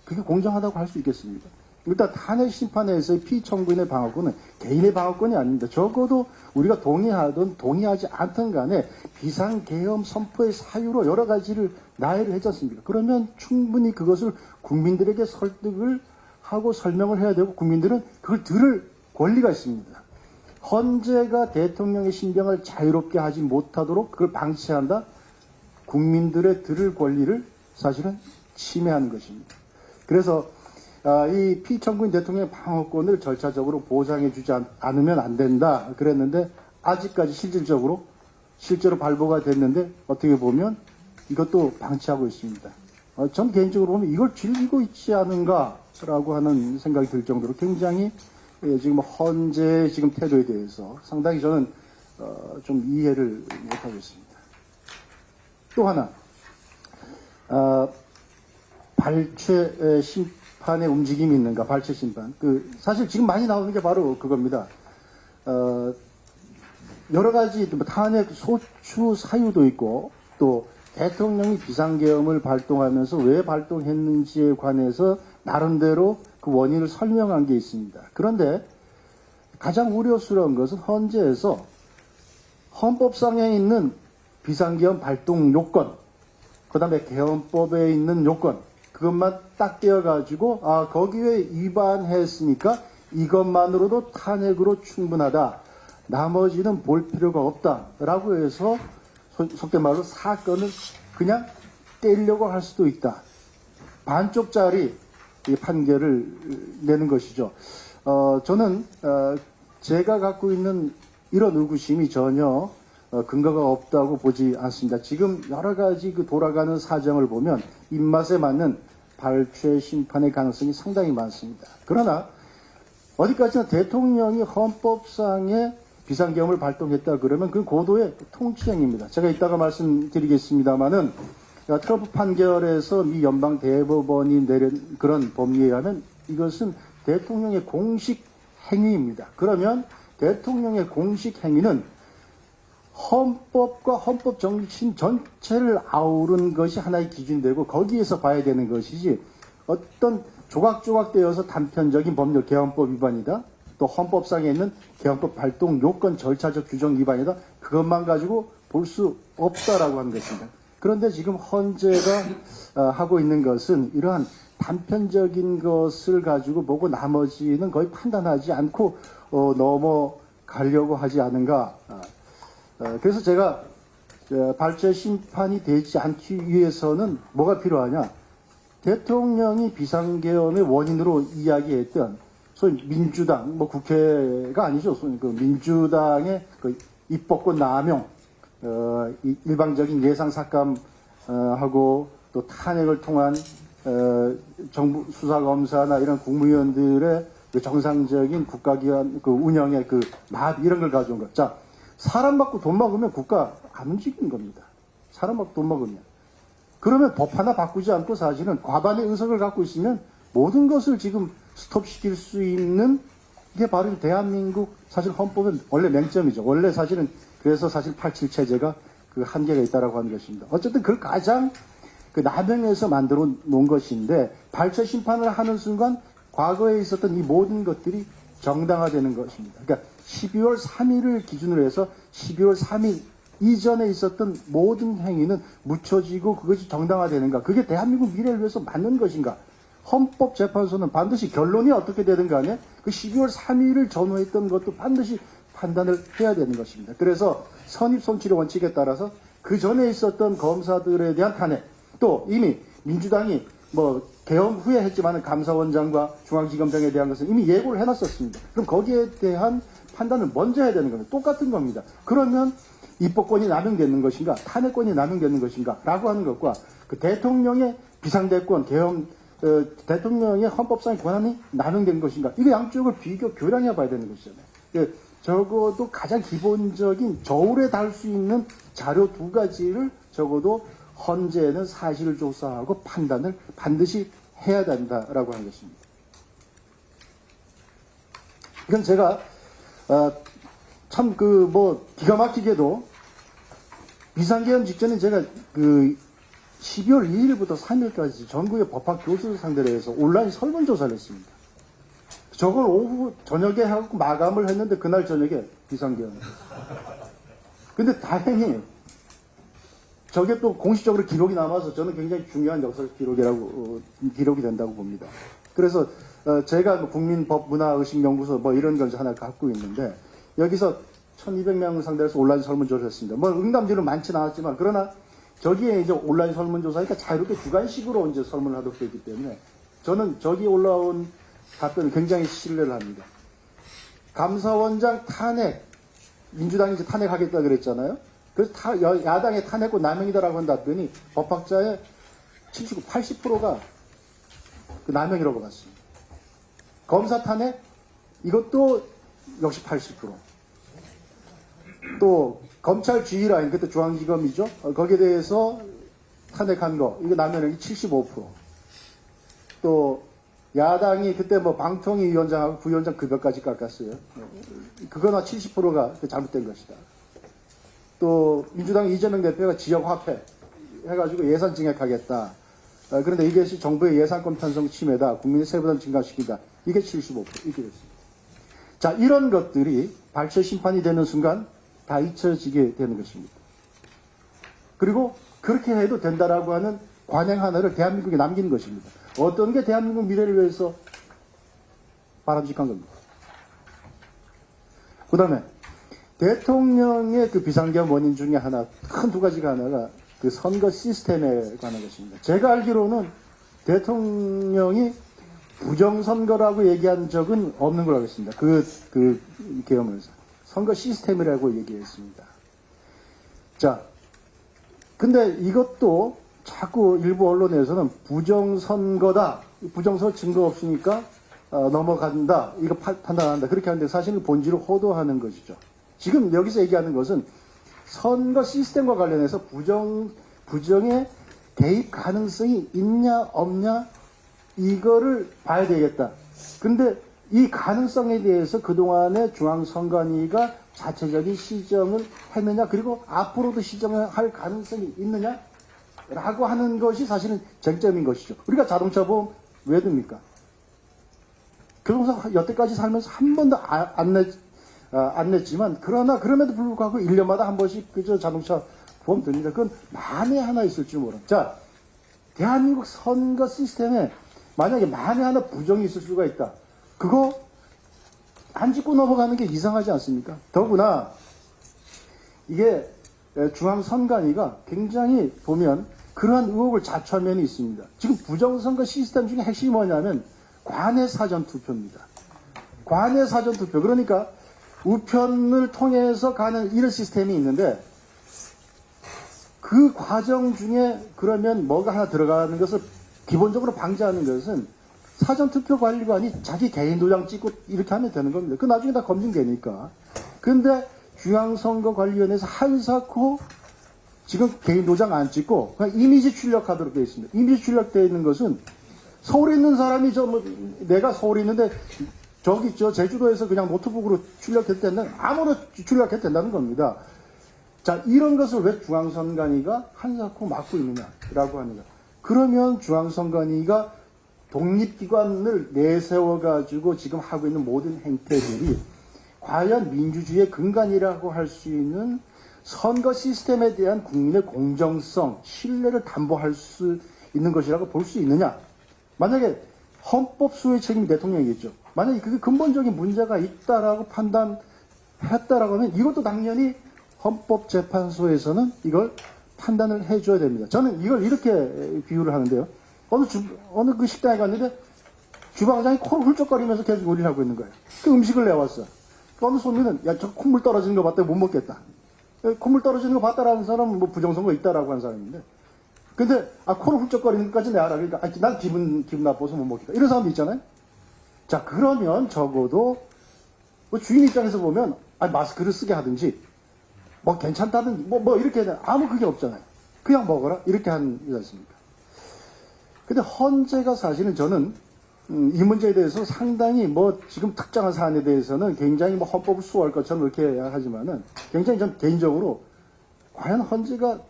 그게 공정하다고 할 수 있겠습니까? 일단 탄핵 심판에서의 피청구인의 방어권은 개인의 방어권이 아닙니다. 적어도 우리가 동의하든 동의하지 않든 간에 비상계엄 선포의 사유로 여러 가지를 나열을 했지 않습니까? 그러면 충분히 그것을 국민들에게 설득을 하고 설명을 해야 되고 국민들은 그걸 들을 권리가 있습니다. 헌재가 대통령의 신병을 자유롭게 하지 못하도록 그걸 방치한다? 국민들의 들을 권리를 사실은 침해하는 것입니다. 그래서 이 피청구인 대통령의 방어권을 절차적으로 보장해주지 않으면 안 된다 그랬는데 아직까지 실제로 발부가 됐는데 어떻게 보면 이것도 방치하고 있습니다. 전 개인적으로 보면 이걸 즐기고 있지 않은가라고 하는 생각이 들 정도로 굉장히 지금 헌재의 지금 태도에 대해서 상당히 저는 좀 이해를 못하고 있습니다. 또 하나 발췌 심판의 움직임이 있는가, 발췌 심판. 사실 지금 많이 나오는 게 바로 그겁니다. 여러 가지 탄핵 소추 사유도 있고, 또 대통령이 비상계엄을 발동하면서 왜 발동했는지에 관해서 나름대로 그 원인을 설명한 게 있습니다. 그런데 가장 우려스러운 것은 헌재에서 헌법상에 있는 비상계엄 발동 요건, 그 다음에 계엄법에 있는 요건, 그것만 딱 떼어가지고 거기에 위반했으니까 이것만으로도 탄핵으로 충분하다. 나머지는 볼 필요가 없다라고 해서 속된 말로 사건을 그냥 떼려고 할 수도 있다. 반쪽짜리 판결을 내는 것이죠. 저는 제가 갖고 있는 이런 의구심이 전혀 근거가 없다고 보지 않습니다. 지금 여러 가지 그 돌아가는 사정을 보면 입맛에 맞는 발췌 심판의 가능성이 상당히 많습니다. 그러나 어디까지나 대통령이 헌법상의 비상계엄을 발동했다 그러면 그 고도의 통치행위입니다. 제가 이따가 말씀드리겠습니다마는 트럼프 판결에서 미 연방 대법원이 내린 그런 법리에 의하면 이것은 대통령의 공식 행위입니다. 그러면 대통령의 공식 행위는 헌법과 헌법 정신 전체를 아우른 것이 하나의 기준되고 거기에서 봐야 되는 것이지 어떤 조각조각 되어서 단편적인 법률 개헌법 위반이다. 또 헌법상에 있는 개헌법 발동 요건 절차적 규정 위반이다. 그것만 가지고 볼 수 없다라고 하는 것입니다. 그런데 지금 헌재가 하고 있는 것은 이러한 단편적인 것을 가지고 보고 나머지는 거의 판단하지 않고 넘어가려고 하지 않은가. 그래서 제가 발췌 심판이 되지 않기 위해서는 뭐가 필요하냐. 대통령이 비상계엄의 원인으로 이야기했던 소위 민주당, 뭐 국회가 아니죠. 소위 그 민주당의 그 입법권 남용, 일방적인 예상 삭감하고 또 탄핵을 통한 정부 수사검사나 이런 국무위원들의 그 정상적인 국가기관 그 운영의 그 맛 이런 걸 가져온 것. 자, 사람 받고 돈 먹으면 국가 안 움직이는 겁니다. 사람 받고 돈 먹으면. 그러면 법 하나 바꾸지 않고 사실은 과반의 의석을 갖고 있으면 모든 것을 지금 스톱시킬 수 있는 이게 바로 대한민국 사실 헌법은 원래 맹점이죠. 원래 사실은 그래서 사실 87 체제가 그 한계가 있다라고 하는 것입니다. 어쨌든 그걸 가장 그 남용해서 만들어 놓은 것인데 발췌 심판을 하는 순간 과거에 있었던 이 모든 것들이 정당화되는 것입니다. 그러니까 12월 3일을 기준으로 해서 12월 3일 이전에 있었던 모든 행위는 묻혀지고 그것이 정당화되는가? 그게 대한민국 미래를 위해서 맞는 것인가? 헌법재판소는 반드시 결론이 어떻게 되든 간에 그 12월 3일을 전후했던 것도 반드시 판단을 해야 되는 것입니다. 그래서 선입선출의 원칙에 따라서 그 전에 있었던 검사들에 대한 탄핵, 또 이미 민주당이 뭐 개헌 후에 했지만 감사원장과 중앙지검장에 대한 것은 이미 예고를 해놨었습니다. 그럼 거기에 대한 판단을 먼저 해야 되는 겁니다. 똑같은 겁니다. 그러면 입법권이 남용되는 것인가, 탄핵권이 남용되는 것인가, 라고 하는 것과 그 대통령의 비상대권, 개헌, 대통령의 헌법상의 권한이 남용된 것인가, 이거 양쪽을 비교, 교량해 봐야 되는 것이잖아요. 적어도 가장 기본적인 저울에 달 수 있는 자료 두 가지를 적어도 헌재는 사실을 조사하고 판단을 반드시 해야 된다라고 하는 것입니다. 이건 제가 참 기가 막히게도 비상계엄 직전에 제가 12월 2일부터 3일까지 전국의 법학 교수들 상대로 해서 온라인 설문조사를 했습니다. 저걸 오후 저녁에 하고 마감을 했는데 그날 저녁에 비상계엄. 근데 다행히 저게 또 공식적으로 기록이 남아서 저는 굉장히 중요한 역사적 기록이 된다고 봅니다. 그래서 제가 국민법문화의식연구소 이런 걸 하나 갖고 있는데 여기서 1200명을 상대로 해서 온라인 설문조사를 했습니다. 응답률은 많지는 않았지만 그러나 저기에 이제 온라인 설문조사니까 자유롭게 주관식으로 이제 설문을 하도록 되어 있기 때문에 저는 저기 올라온 답변을 굉장히 신뢰를 합니다. 감사원장 탄핵, 민주당이 이제 탄핵하겠다 그랬잖아요. 그래서 야당의 탄핵권 남용이다라고 한 답변이 법학자의 79, 80%가 그 남용이라고 봤습니다. 검사 탄핵, 이것도 역시 80%. 또 검찰 지휘라인, 그때 중앙지검이죠. 거기에 대해서 탄핵한 거, 이거 남용이 75%. 또 야당이 그때 방통위 위원장하고 부위원장 급여까지 깎았어요. 그거나 70%가 잘못된 것이다. 또 민주당 이재명 대표가 지역 화폐 해가지고 예산 증액하겠다. 그런데 이것이 정부의 예산권 편성 침해다. 국민의 세부담 증가시키다. 이게 75% 이렇게 됐습니다. 자, 이런 것들이 발췌 심판이 되는 순간 다 잊혀지게 되는 것입니다. 그리고 그렇게 해도 된다라고 하는 관행 하나를 대한민국에 남기는 것입니다. 어떤 게 대한민국 미래를 위해서 바람직한 겁니다. 그 다음에 대통령의 그 비상계엄 원인 중에 하나, 큰 두 가지가 하나가 그 선거 시스템에 관한 것입니다. 제가 알기로는 대통령이 부정선거라고 얘기한 적은 없는 걸로 알고 있습니다. 그 계엄에서. 선거 시스템이라고 얘기했습니다. 자, 근데 이것도 자꾸 일부 언론에서는 부정선거다. 부정선거 증거 없으니까 넘어간다. 이거 판단한다. 그렇게 하는데 사실은 본질을 호도하는 것이죠. 지금 여기서 얘기하는 것은 선거 시스템과 관련해서 부정의 개입 가능성이 있냐 없냐 이거를 봐야 되겠다. 근데 이 가능성에 대해서 그동안의 중앙선관위가 자체적인 시정을 했느냐, 그리고 앞으로도 시정을 할 가능성이 있느냐 라고 하는 것이 사실은 쟁점인 것이죠. 우리가 자동차 보험 왜 듭니까? 교통사 여태까지 살면서 한 번도 안 냈지만, 그러나 그럼에도 불구하고 1년마다 한 번씩 그저 자동차 보험 듭니다. 그건 만에 하나 있을 줄 몰라. 자, 대한민국 선거 시스템에 만약에 만에 하나 부정이 있을 수가 있다. 그거 안 짚고 넘어가는 게 이상하지 않습니까? 더구나 이게 중앙선관위가 굉장히 보면 그러한 의혹을 자초한 면이 있습니다. 지금 부정선거 시스템 중에 핵심이 뭐냐면 관외 사전투표입니다. 관외 사전투표. 그러니까 우편을 통해서 가는 이런 시스템이 있는데, 그 과정 중에 그러면 뭐가 하나 들어가는 것을 기본적으로 방지하는 것은 사전투표관리관이 자기 개인 도장 찍고 이렇게 하면 되는 겁니다. 그 나중에 다 검증되니까. 근데 중앙선거관리위원회에서 한사코 지금 개인 도장 안 찍고 그냥 이미지 출력하도록 되어 있습니다. 이미지 출력되어 있는 것은 서울에 있는 사람이 내가 서울에 있는데 저기 있죠, 제주도에서 그냥 노트북으로 출력해도 된다는, 아무나 출력해도 된다는 겁니다. 자, 이런 것을 왜 중앙선관위가 한사코 막고 있느냐라고 하는가. 그러면 중앙선관위가 독립기관을 내세워가지고 지금 하고 있는 모든 행태들이 과연 민주주의의 근간이라고 할 수 있는 선거 시스템에 대한 국민의 공정성, 신뢰를 담보할 수 있는 것이라고 볼 수 있느냐. 만약에 헌법 수호의 책임이 대통령이겠죠. 만약에 그게 근본적인 문제가 있다라고 판단했다라고 하면 이것도 당연히 헌법재판소에서는 이걸 판단을 해줘야 됩니다. 저는 이걸 이렇게 비유를 하는데요. 어느 그 식당에 갔는데 주방장이 코를 훌쩍거리면서 계속 요리를 하고 있는 거예요. 그 음식을 내왔어. 어느 손님은 야, 저 콧물 떨어지는 거 봤더니 못 먹겠다. 콧물 떨어지는 거 봤다라는 사람은 뭐 부정선거 있다라고 하는 사람인데, 근데 코를 훌쩍거리는 것까지 내라. 그러니까 난 기분 나빠서 못 먹겠다. 이런 사람도 있잖아요. 자, 그러면 적어도 뭐 주인 입장에서 보면 마스크를 쓰게 하든지 뭐 괜찮다든지 뭐 이렇게 아무 그게 없잖아요. 그냥 먹어라 이렇게 하는 게 않습니까? 근데 헌재가 사실은 저는 이 문제에 대해서 상당히 뭐 지금 특정한 사안에 대해서는 굉장히 뭐 헌법을 수호할 것처럼 이렇게 하지만은 굉장히 전 개인적으로 과연 헌재가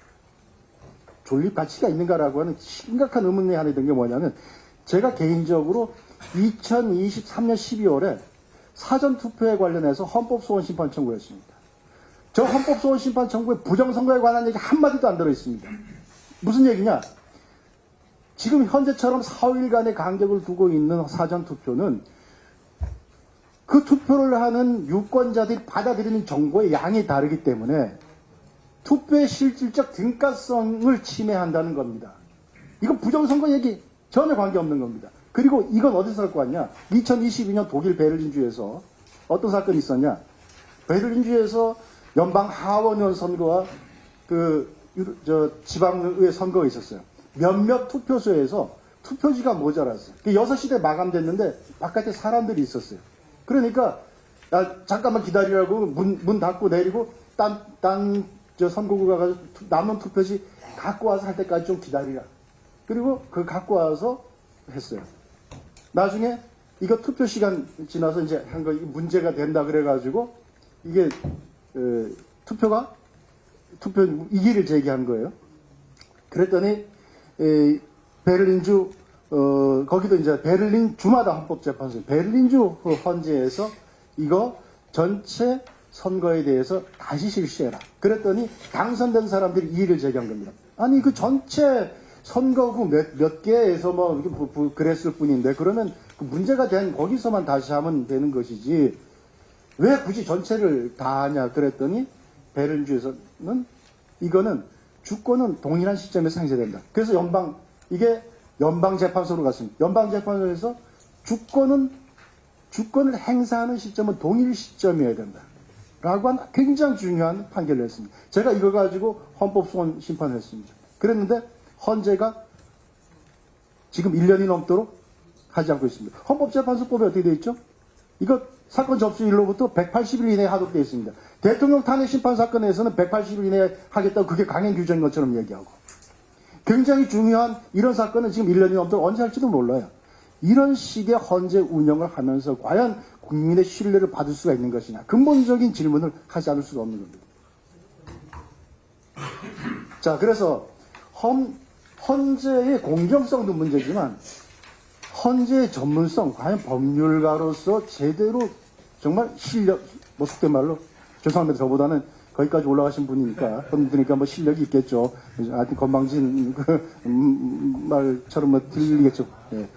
존립 가치가 있는가라고 하는 심각한 의문이 하나 든 게 뭐냐면, 제가 개인적으로 2023년 12월에 사전투표에 관련해서 헌법소원심판 청구했습니다. 저 헌법소원심판 청구에 부정선거에 관한 얘기 한마디도 안 들어있습니다. 무슨 얘기냐? 지금 현재처럼 4일간의 간격을 두고 있는 사전투표는 그 투표를 하는 유권자들이 받아들이는 정보의 양이 다르기 때문에 투표의 실질적 등가성을 침해한다는 겁니다. 이건 부정선거 얘기 전혀 관계없는 겁니다. 그리고 이건 어디서 할 거 같냐? 2022년 독일 베를린주에서 어떤 사건이 있었냐? 베를린주에서 연방 하원의원 선거와 지방의회 선거가 있었어요. 몇몇 투표소에서 투표지가 모자랐어요. 6시대 마감됐는데 바깥에 사람들이 있었어요. 그러니까 잠깐만 기다리라고 문 닫고 내리고 저 선거구 가가지고 남은 투표지 갖고 와서 할 때까지 좀 기다리라. 그리고 그걸 갖고 와서 했어요. 나중에 이거 투표 시간 지나서 이제 한 거 문제가 된다 그래가지고 이게 투표 이기를 제기한 거예요. 그랬더니 베를린주 거기도 이제 베를린 주마다 헌법재판소, 베를린주 헌재에서 이거 전체 선거에 대해서 다시 실시해라. 그랬더니 당선된 사람들이 이의를 제기한 겁니다. 아니 그 전체 선거구 몇 개에서 그랬을 뿐인데, 그러면 그 문제가 된 거기서만 다시 하면 되는 것이지 왜 굳이 전체를 다 하냐 그랬더니 베를린주에서는 이거는 주권은 동일한 시점에서 행사된다. 그래서 이게 연방재판소로 갔습니다. 연방재판소에서 주권을 행사하는 시점은 동일 시점이어야 된다. 라고 한 굉장히 중요한 판결을 했습니다. 제가 이거 가지고 헌법소원 심판을 했습니다. 그랬는데 헌재가 지금 1년이 넘도록 하지 않고 있습니다. 헌법재판소법에 어떻게 되어 있죠? 이거 사건 접수일로부터 180일 이내에 하도록 되어 있습니다. 대통령 탄핵 심판 사건에서는 180일 이내에 하겠다고 그게 강행 규정인 것처럼 얘기하고 굉장히 중요한 이런 사건은 지금 1년이 넘도록 언제 할지도 몰라요. 이런 식의 헌재 운영을 하면서 과연 국민의 신뢰를 받을 수가 있는 것이냐 근본적인 질문을 하지 않을 수가 없는 겁니다. 자, 그래서 헌재의 공정성도 문제지만 헌재의 전문성, 과연 법률가로서 제대로 정말 실력, 뭐 속된 말로 죄송합니다. 저보다는 거기까지 올라가신 분이니까 분들이니까 뭐 실력이 있겠죠. 하여튼 건방진 그 말처럼 뭐 들리겠죠. 예.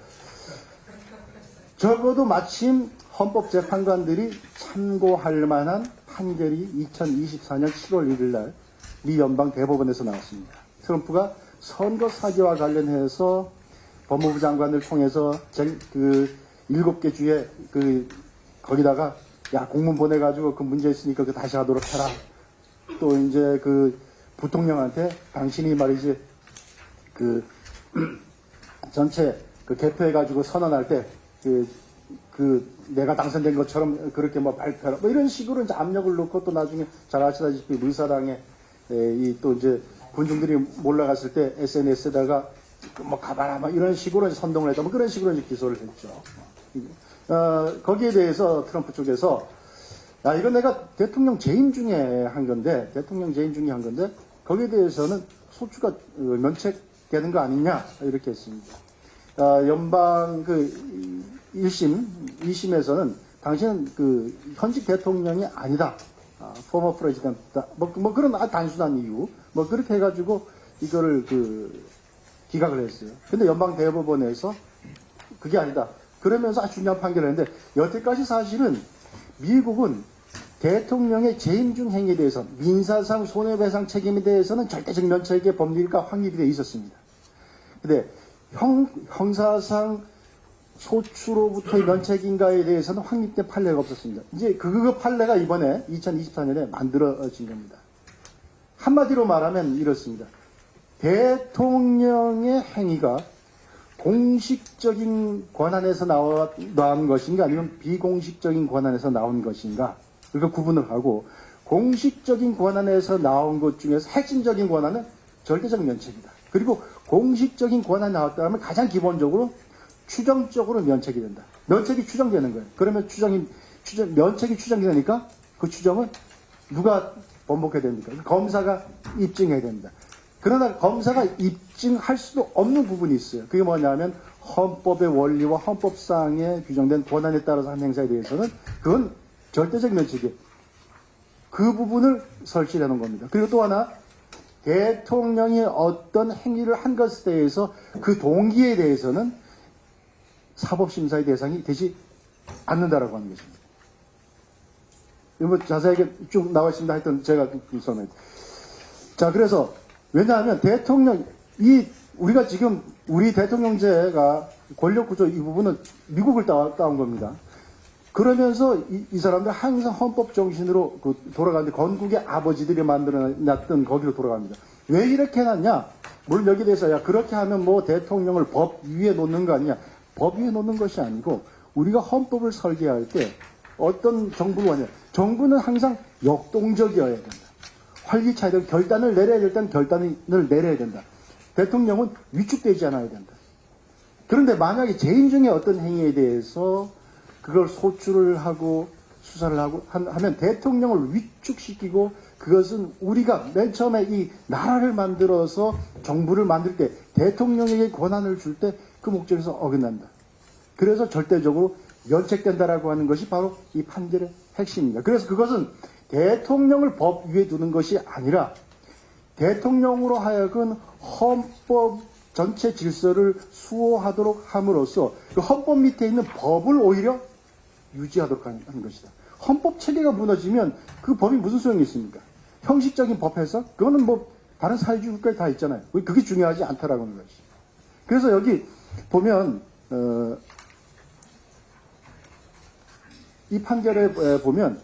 적어도 마침 헌법재판관들이 참고할 만한 판결이 2024년 7월 1일 날 미 연방 대법원에서 나왔습니다. 트럼프가 선거 사기와 관련해서 법무부 장관을 통해서 그 7개 주에 거기다가 야 공문 보내가지고 그 문제 있으니까 그 다시 하도록 해라. 또 이제 그 부통령한테 당신이 말이지 그 전체 그 개표해가지고 선언할 때 내가 당선된 것처럼 그렇게 뭐 발표하라 뭐 이런 식으로 이제 압력을 넣고 또 나중에 잘 아시다시피 의사당에 또 이제 군중들이 몰라갔을 때 SNS에다가 뭐 가봐라 막 이런 식으로 이제 선동을 했다 뭐 그런 식으로 이제 기소를 했죠. 거기에 대해서 트럼프 쪽에서 야 이건 내가 대통령 재임 중에 한 건데 거기에 대해서는 소추가 면책되는 거 아니냐 이렇게 했습니다. 연방 1심, 2심에서는 당신은 현직 대통령이 아니다. former president다. 뭐 그런 단순한 이유. 뭐 그렇게 해가지고 이거를 기각을 했어요. 근데 연방 대법원에서 그게 아니다. 그러면서 아주 중요한 판결을 했는데 여태까지 사실은 미국은 대통령의 재임 중 행위에 대해서 민사상 손해배상 책임에 대해서는 절대적 면책의 법리가 확립이 되어 있었습니다. 근데 형사상 소추로부터의 면책인가에 대해서는 확립된 판례가 없었습니다. 이제 그 판례가 이번에 2024년에 만들어진 겁니다. 한마디로 말하면 이렇습니다. 대통령의 행위가 공식적인 권한에서 나온 것인가 아니면 비공식적인 권한에서 나온 것인가 그걸 구분을 하고 공식적인 권한에서 나온 것 중에서 핵심적인 권한은 절대적 면책이다. 그리고 공식적인 권한이 나왔다면 가장 기본적으로 추정적으로 면책이 된다. 면책이 추정되는 거예요. 그러면 면책이 추정이 되니까 그 추정은 누가 번복해야 됩니까? 검사가 입증해야 됩니다. 그러나 검사가 입증할 수도 없는 부분이 있어요. 그게 뭐냐면 헌법의 원리와 헌법상에 규정된 권한에 따라서 한 행사에 대해서는 그건 절대적 면책이에요. 그 부분을 설치해 놓은 겁니다. 그리고 또 하나 대통령이 어떤 행위를 한 것에 대해서 그 동기에 대해서는 사법심사의 대상이 되지 않는다라고 하는 것입니다. 뭐 자세하게 쭉 나와 있습니다. 하여튼 제가 설명해. 자, 그래서 왜냐하면 우리가 지금 우리 대통령제가 권력구조 이 부분은 미국을 따온 겁니다. 그러면서 이 사람들 항상 헌법 정신으로 돌아가는데 건국의 아버지들이 만들어놨던 거기로 돌아갑니다. 왜 이렇게 해놨냐? 물론 여기에 대해서 야 그렇게 하면 뭐 대통령을 법 위에 놓는 거 아니냐? 법 위에 놓는 것이 아니고 우리가 헌법을 설계할 때 어떤 정부가 아니냐? 정부는 항상 역동적이어야 된다. 활기차야 된다. 결단을 내려야 될 때는 결단을 내려야 된다. 대통령은 위축되지 않아야 된다. 그런데 만약에 재임 중에 어떤 행위에 대해서 그걸 소추를 하고 수사를 하고 하면 대통령을 위축시키고 그것은 우리가 맨 처음에 이 나라를 만들어서 정부를 만들 때 대통령에게 권한을 줄 때 그 목적에서 어긋난다. 그래서 절대적으로 면책된다라고 하는 것이 바로 이 판결의 핵심입니다. 그래서 그것은 대통령을 법 위에 두는 것이 아니라 대통령으로 하여금 헌법 전체 질서를 수호하도록 함으로써 그 헌법 밑에 있는 법을 오히려 유지하도록 하는 것이다. 헌법 체계가 무너지면 그 법이 무슨 소용이 있습니까? 형식적인 법 해석? 그거는 뭐 다른 사회주의 국가에 다 있잖아요. 그게 중요하지 않다라고 하는 것이. 그래서 여기 보면 이 판결에 보면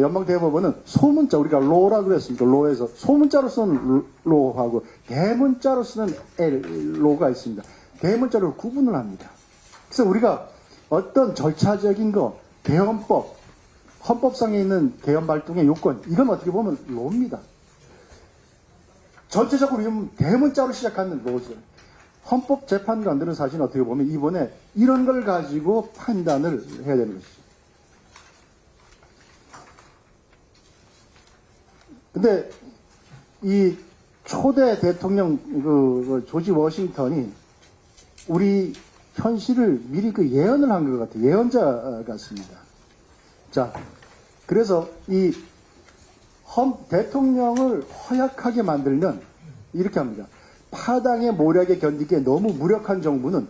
연방대법원은 소문자, 우리가 로라 그랬습니까? 로에서 소문자로 쓰는 로하고 대문자로 쓰는 로가 있습니다. 대문자로 구분을 합니다. 그래서 우리가 어떤 절차적인 거, 개헌법, 헌법상에 있는 개헌 발동의 요건, 이건 어떻게 보면 로입니다. 전체적으로 이건 대문자로 시작하는 로죠. 헌법재판관들은 사실 어떻게 보면 이번에 이런 걸 가지고 판단을 해야 되는 것이죠. 근데 이 초대 대통령 조지 워싱턴이 우리 현실을 미리 예언을 한 것 같아요. 예언자 같습니다. 자, 그래서 이 대통령을 허약하게 만들면 이렇게 합니다. 파당의 모략에 견디기에 너무 무력한 정부는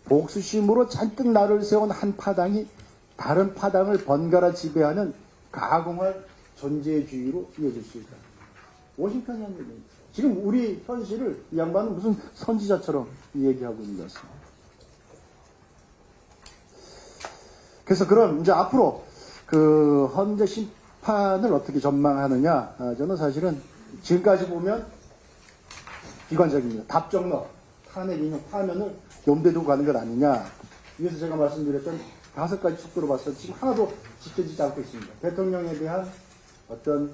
복수심으로 잔뜩 날을 세운 한 파당이 다른 파당을 번갈아 지배하는 가공할 존재주의로 이어질 수 있다. 워싱턴이 한 얘기입니다. 지금 우리 현실을 이 양반은 무슨 선지자처럼 얘기하고 있는 것 같습니다. 그래서 그럼 이제 앞으로 그 헌재 심판을 어떻게 전망하느냐, 저는 사실은 지금까지 보면 비관적입니다. 답정너, 탄핵 인용 파면을 염두에 두고 가는 것 아니냐. 위에서 제가 말씀드렸던 5가지 척도로 봐서 지금 하나도 지켜지지 않고 있습니다. 대통령에 대한 어떤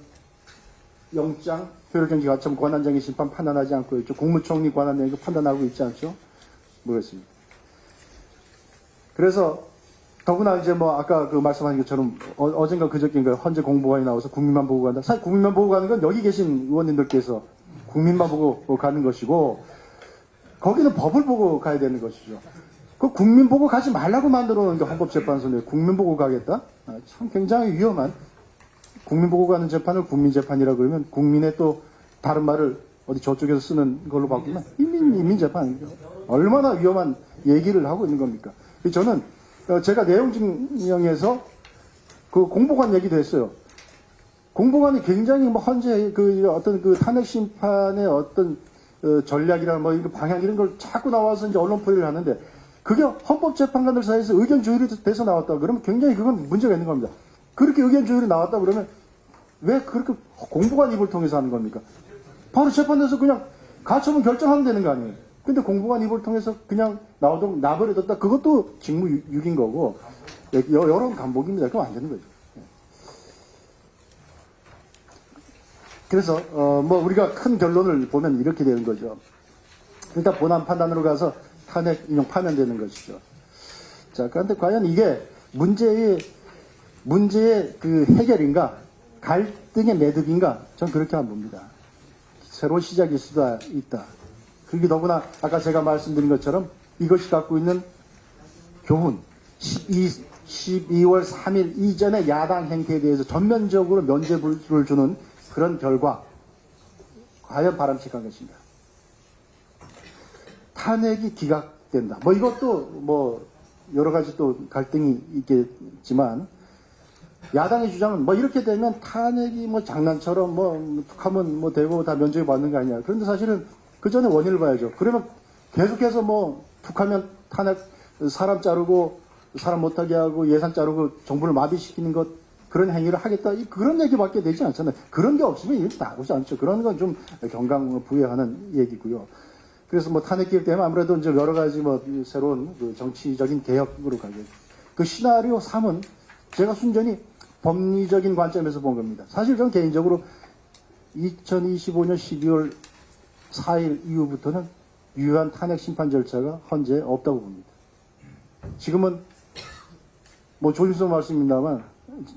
영장, 효력정지 가처분 권한쟁의 심판 판단하지 않고 있죠. 국무총리 권한쟁의 판단하고 있지 않죠. 모르겠습니다. 그래서 더구나 이제 뭐 아까 그 말씀하신 것처럼 어젠가 그저께인가 헌재 공보관이 나와서 국민만 보고 간다. 사실 국민만 보고 가는 건 여기 계신 의원님들께서 국민만 보고 가는 것이고 거기는 법을 보고 가야 되는 것이죠. 그 국민 보고 가지 말라고 만들어 놓은 게 헌법재판소인데 국민 보고 가겠다? 참 굉장히 위험한, 국민 보고 가는 재판을 국민재판이라고 그러면 국민의 또 다른 말을 어디 저쪽에서 쓰는 걸로 바꾸면 인민재판이죠. 얼마나 위험한 얘기를 하고 있는 겁니까? 저는 제가 내용 증명에서 그 공보관 얘기도 했어요. 공보관이 굉장히 뭐 헌재 그 어떤 그 탄핵 심판의 어떤 전략이나 뭐 이런 방향 이런 걸 자꾸 나와서 이제 언론 포위를 하는데 그게 헌법재판관들 사이에서 의견 조율이 돼서 나왔다 그러면 굉장히 그건 문제가 있는 겁니다. 그렇게 의견 조율이 나왔다 그러면 왜 그렇게 공보관 입을 통해서 하는 겁니까? 바로 재판에서 그냥 가처분 결정하면 되는 거 아니에요? 근데 공보관 입을 통해서 그냥 나오도록 나버려뒀다. 그것도 직무유기인 거고 여론 간복입니다. 그럼 안 되는 거죠. 그래서 뭐 우리가 큰 결론을 보면 이렇게 되는 거죠. 일단 본안 판단으로 가서 탄핵 인용 파면되는 것이죠. 자, 그런데 과연 이게 문제의 그 해결인가, 갈등의 매듭인가? 전 그렇게 안 봅니다. 새로운 시작일 수도 있다. 그게 더구나 아까 제가 말씀드린 것처럼 이것이 갖고 있는 교훈, 12월 3일 이전의 야당 행태에 대해서 전면적으로 면죄부를 주는 그런 결과, 과연 바람직한 것인가? 탄핵이 기각된다. 뭐 이것도 뭐 여러 가지 또 갈등이 있겠지만, 야당의 주장은 뭐 이렇게 되면 탄핵이 뭐 장난처럼 뭐 툭하면 뭐 되고 다 면죄부 받는 거 아니냐. 그런데 사실은 그 전에 원인을 봐야죠. 그러면 계속해서 뭐 툭하면 탄핵 사람 자르고 사람 못하게 하고 예산 자르고 정부를 마비시키는 것, 그런 행위를 하겠다. 그런 얘기밖에 되지 않잖아요. 그런 게 없으면 이렇게 나오지 않죠. 그런 건 좀 경강 부여하는 얘기고요. 그래서 뭐 탄핵 기획되면 아무래도 이제 여러 가지 뭐 새로운 그 정치적인 개혁으로 가겠죠. 그 시나리오 3은 제가 순전히 법리적인 관점에서 본 겁니다. 사실 저는 개인적으로 2025년 12월 4일 이후부터는 유효한 탄핵 심판 절차가 헌재에 없다고 봅니다. 지금은 뭐 조심스러운 말씀입니다만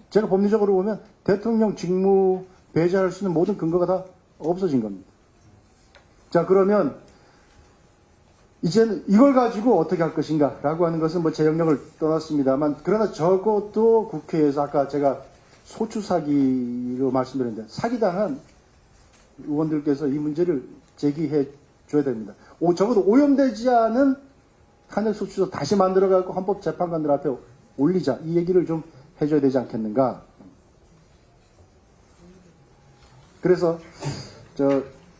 제가 법리적으로 보면 대통령 직무 배제할 수 있는 모든 근거가 다 없어진 겁니다. 자, 그러면 이제는 이걸 가지고 어떻게 할 것인가 라고 하는 것은 뭐 제 영역을 떠났습니다만, 그러나 적어도 국회에서 아까 제가 소추 사기로 말씀드렸는데 사기당한 의원들께서 이 문제를 제기해 줘야 됩니다. 적어도 오염되지 않은 탄핵 소추서 다시 만들어가고 헌법재판관들 앞에 올리자, 이 얘기를 좀 해줘야 되지 않겠는가. 그래서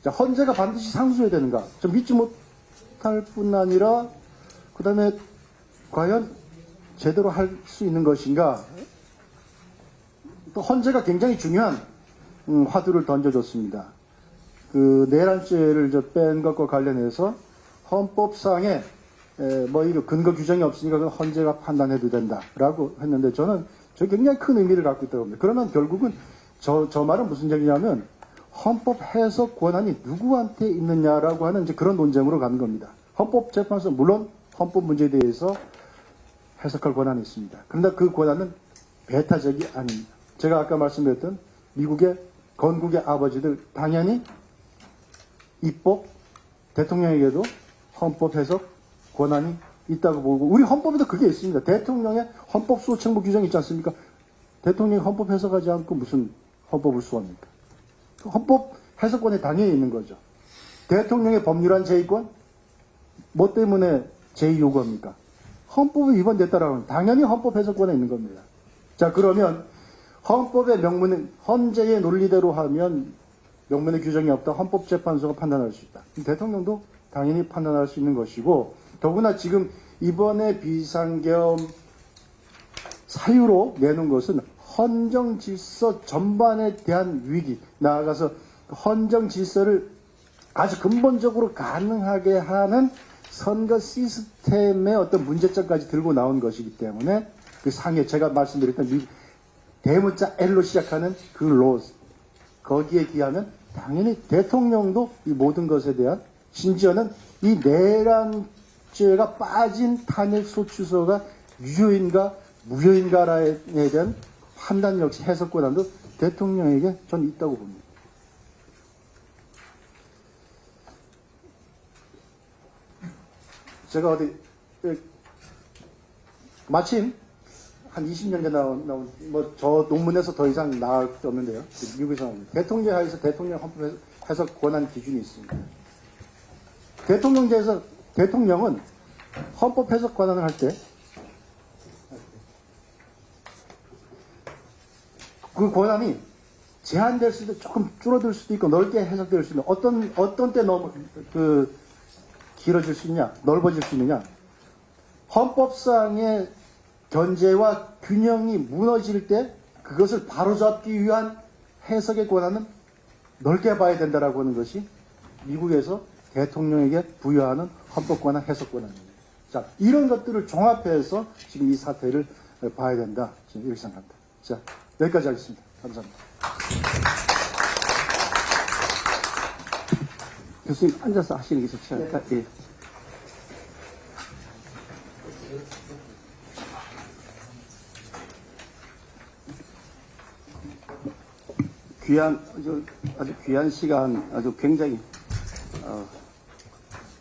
헌재가 반드시 상수해야 되는가, 좀 믿지 못할 뿐 아니라 그 다음에 과연 제대로 할 수 있는 것인가, 헌재가 굉장히 중요한 화두를 던져줬습니다. 그 내란죄를 뺀 것과 관련해서 헌법상에 뭐 이거 근거 규정이 없으니까 그건 헌재가 판단해도 된다라고 했는데 저는 굉장히 큰 의미를 갖고 있다고 봅니다. 그러면 결국은 저 말은 무슨 얘기냐면 헌법 해석 권한이 누구한테 있느냐라고 하는 이제 그런 논쟁으로 가는 겁니다. 헌법재판소 물론 헌법 문제에 대해서 해석할 권한이 있습니다. 그런데 그 권한은 배타적이 아닙니다. 제가 아까 말씀드렸던 미국의 건국의 아버지들 당연히 입법 대통령에게도 헌법 해석 권한이 있다고 보고 우리 헌법에도 그게 있습니다. 대통령의 헌법 수호청구 규정이 있지 않습니까? 대통령이 헌법 해석하지 않고 무슨 헌법을 수호합니까? 헌법 해석권이 당연히 있는 거죠. 대통령의 법률안 제의권 뭐 때문에 제의 요구합니까? 헌법이 위반됐다라고 하면 당연히 헌법 해석권에 있는 겁니다. 자, 그러면 헌법의 명문, 헌재의 논리대로 하면 명문의 규정이 없다. 헌법재판소가 판단할 수 있다. 대통령도 당연히 판단할 수 있는 것이고 더구나 지금 이번에 비상계엄 사유로 내놓은 것은 헌정 질서 전반에 대한 위기, 나아가서 헌정 질서를 아주 근본적으로 가능하게 하는 선거 시스템의 어떤 문제점까지 들고 나온 것이기 때문에 그 상해, 제가 말씀드렸던 대문자 L로 시작하는 그 로즈, 거기에 기하면 당연히 대통령도 이 모든 것에 대한, 심지어는 이 내란죄가 빠진 탄핵소추서가 유효인가 무효인가에 대한 판단 역시 해석 권한도 대통령에게 전 있다고 봅니다. 제가 마침 한 20년 전에 나온 뭐 저 논문에서 더 이상 나올 게 없는데요. 미국에서 대통령 하에서 대통령 헌법 해석 권한 기준이 있습니다. 대통령제에서 대통령은 헌법 해석 권한을 할 때 그 권한이 제한될 수도 조금 줄어들 수도 있고 넓게 해석될 수 있는 어떤 때 너무 길어질 수 있냐, 넓어질 수 있느냐. 헌법상의 견제와 균형이 무너질 때 그것을 바로잡기 위한 해석의 권한은 넓게 봐야 된다라고 하는 것이 미국에서 대통령에게 부여하는 헌법 권한, 해석 권한입니다. 자, 이런 것들을 종합해서 지금 이 사태를 봐야 된다. 지금 이렇게 생각합니다. 자, 여기까지 하겠습니다. 감사합니다. 교수님 앉아서 하시는 게 좋지 않을까? 예. 아주 귀한 시간, 아주 굉장히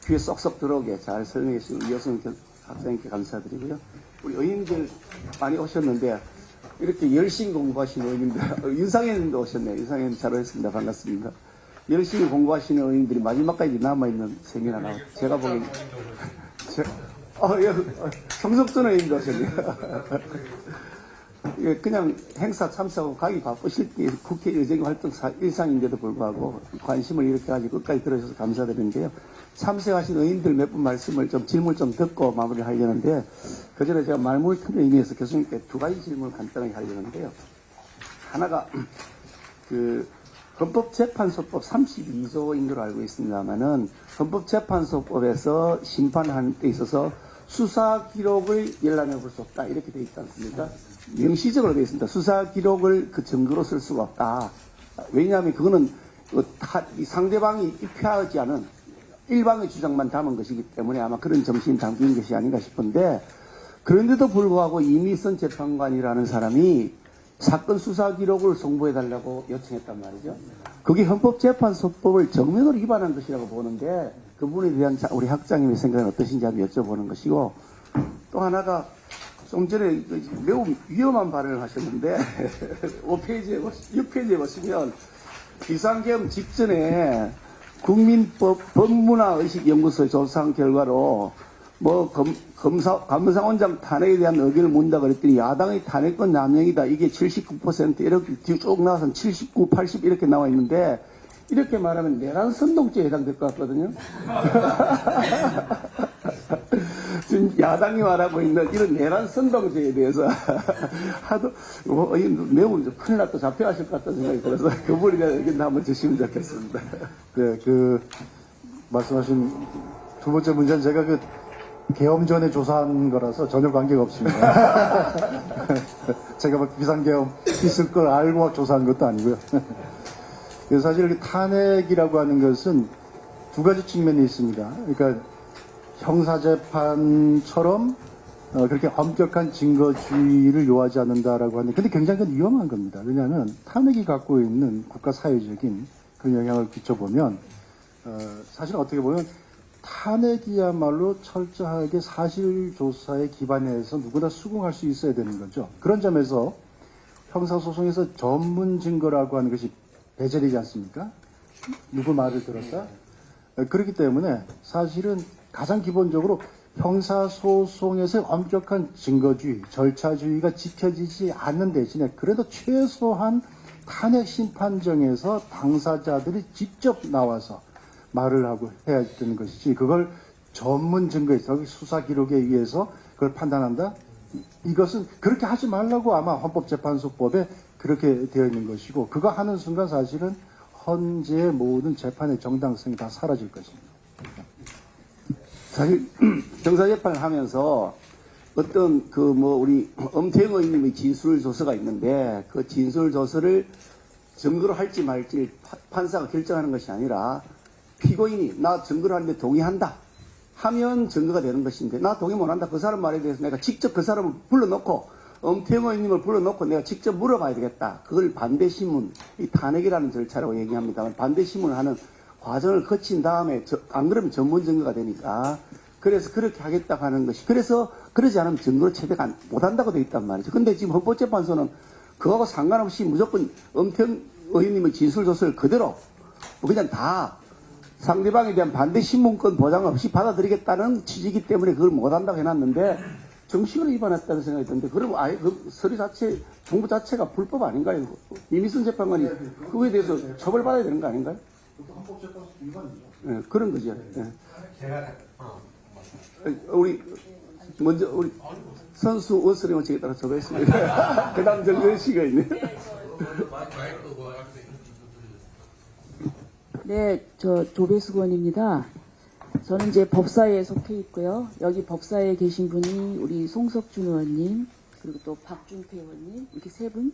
귀에 쏙쏙 들어오게 잘 설명해 주신 이호승 학생님께 감사드리고요. 우리 의원님들 많이 오셨는데 이렇게 열심히 공부하시는 의원님들, 윤상현님도 오셨네요. 윤상현 잘 오셨습니다. 반갑습니다. 열심히 공부하시는 의원님들이 마지막까지 남아있는 세미나가 제가 보기엔 정석준 의원님도 오셨네요. 그냥 행사 참석하고 가기 바쁘실 때 국회의정 활동 일상인데도 불구하고 관심을 이렇게 가지고 끝까지 들어주셔서 감사드리는데요. 참석하신 의원들 몇 분 말씀을 질문 좀 듣고 마무리를 하려는데, 그 전에 제가 말문을 틈에 의미해서 교수님께 두 가지 질문을 간단하게 하려는데요. 하나가, 헌법재판소법 32조인 걸로 알고 있습니다만은, 헌법재판소법에서 심판하는 데 있어서 수사 기록을 열람해 볼 수 없다. 이렇게 되어 있지 않습니까? 명시적으로 되어 있습니다. 수사 기록을 그 증거로 쓸 수가 없다. 왜냐하면 그거는 상대방이 입회하지 않은 일방의 주장만 담은 것이기 때문에 아마 그런 정신이 담긴 것이 아닌가 싶은데, 그런데도 불구하고 이미선 재판관이라는 사람이 사건 수사 기록을 송부해달라고 요청했단 말이죠. 그게 헌법재판소법을 정면으로 위반한 것이라고 보는데, 그 부분에 대한 우리 학장님의 생각은 어떠신지 한번 여쭤보는 것이고, 또 하나가 좀 전에 매우 위험한 발언을 하셨는데 5페이지에, 6페이지에 보시면 비상계엄 직전에 국민법문화의식연구소의 조사한 결과로 감사원장 탄핵에 대한 의견을 묻는다 그랬더니 야당의 탄핵권 남용이다. 이게 79% 이렇게 쭉 나와서 79, 80 이렇게 나와 있는데, 이렇게 말하면 내란 선동죄에 해당될 것 같거든요. 지금 야당이 말하고 있는 이런 내란 선동죄에 대해서 하도 매우 큰일 났다 잡혀가실 것 같다는 생각이 들어서 그 부분에 대한 의견도 한번 주시면 좋겠습니다. 네, 말씀하신 두 번째 문제는 제가 계엄 전에 조사한 거라서 전혀 관계가 없습니다. 제가 막 비상계엄 있을 걸 알고 막 조사한 것도 아니고요. 그래서 사실 탄핵이라고 하는 것은 두 가지 측면이 있습니다. 그러니까 형사재판처럼 그렇게 엄격한 증거주의를 요하지 않는다라고 하는, 근데 굉장히 위험한 겁니다. 왜냐하면 탄핵이 갖고 있는 국가 사회적인 그 영향을 비춰보면, 사실 어떻게 보면 탄핵이야말로 철저하게 사실조사에 기반해서 누구나 수긍할 수 있어야 되는 거죠. 그런 점에서 형사소송에서 전문 증거라고 하는 것이 배제되지 않습니까? 누구 말을 들었다? 그렇기 때문에 사실은 가장 기본적으로 형사소송에서 엄격한 증거주의, 절차주의가 지켜지지 않는 대신에 그래도 최소한 탄핵 심판정에서 당사자들이 직접 나와서 말을 하고 해야 되는 것이지, 그걸 전문 증거에 수사 기록에 의해서 그걸 판단한다? 이것은 그렇게 하지 말라고 아마 헌법재판소법에 그렇게 되어 있는 것이고, 그거 하는 순간 사실은 헌재의 모든 재판의 정당성이 다 사라질 것입니다. 사실 형사재판을 하면서 어떤 우리 엄태영 의원님의 진술조서가 있는데, 그 진술조서를 증거로 할지 말지 판사가 결정하는 것이 아니라 피고인이 나 증거로 하는데 동의한다 하면 증거가 되는 것인데, 나 동의 못한다, 그 사람 말에 대해서 내가 직접 그 사람을 불러놓고, 엄태영 의원님을 불러놓고 내가 직접 물어봐야 되겠다. 그걸 반대신문, 이 탄핵이라는 절차라고 얘기합니다만, 반대신문을 하는 과정을 거친 다음에 안 그러면 전문 증거가 되니까, 그래서 그렇게 하겠다고 하는 것이, 그래서 그러지 않으면 증거로 채택 못한다고 되어 있단 말이죠. 근데 지금 헌법재판소는 그거하고 상관없이 무조건 엄태영 의원님의 진술조서를 그대로 그냥 다 상대방에 대한 반대 신문권 보장 없이 받아들이겠다는 취지이기 때문에 그걸 못한다고 해놨는데, 정식으로 위반했다는 생각이 드는데, 그럼 아예 그 서류 자체, 정부 자체가 불법 아닌가요? 이미순 재판관이 그거에 대해서 처벌받아야 되는 거 아닌가요? 헌법재판소 위반이죠. 네, 그런 거죠. 네. 우리 먼저 우리 선수 원수령 원칙에 따라 처벌했습니다. 그 다음 정전 씨가 있네. 네, 저 조배수건입니다. 저는 이제 법사위에 속해 있고요. 여기 법사위에 계신 분이 우리 송석준 의원님, 그리고 또 박준표 의원님, 이렇게 세 분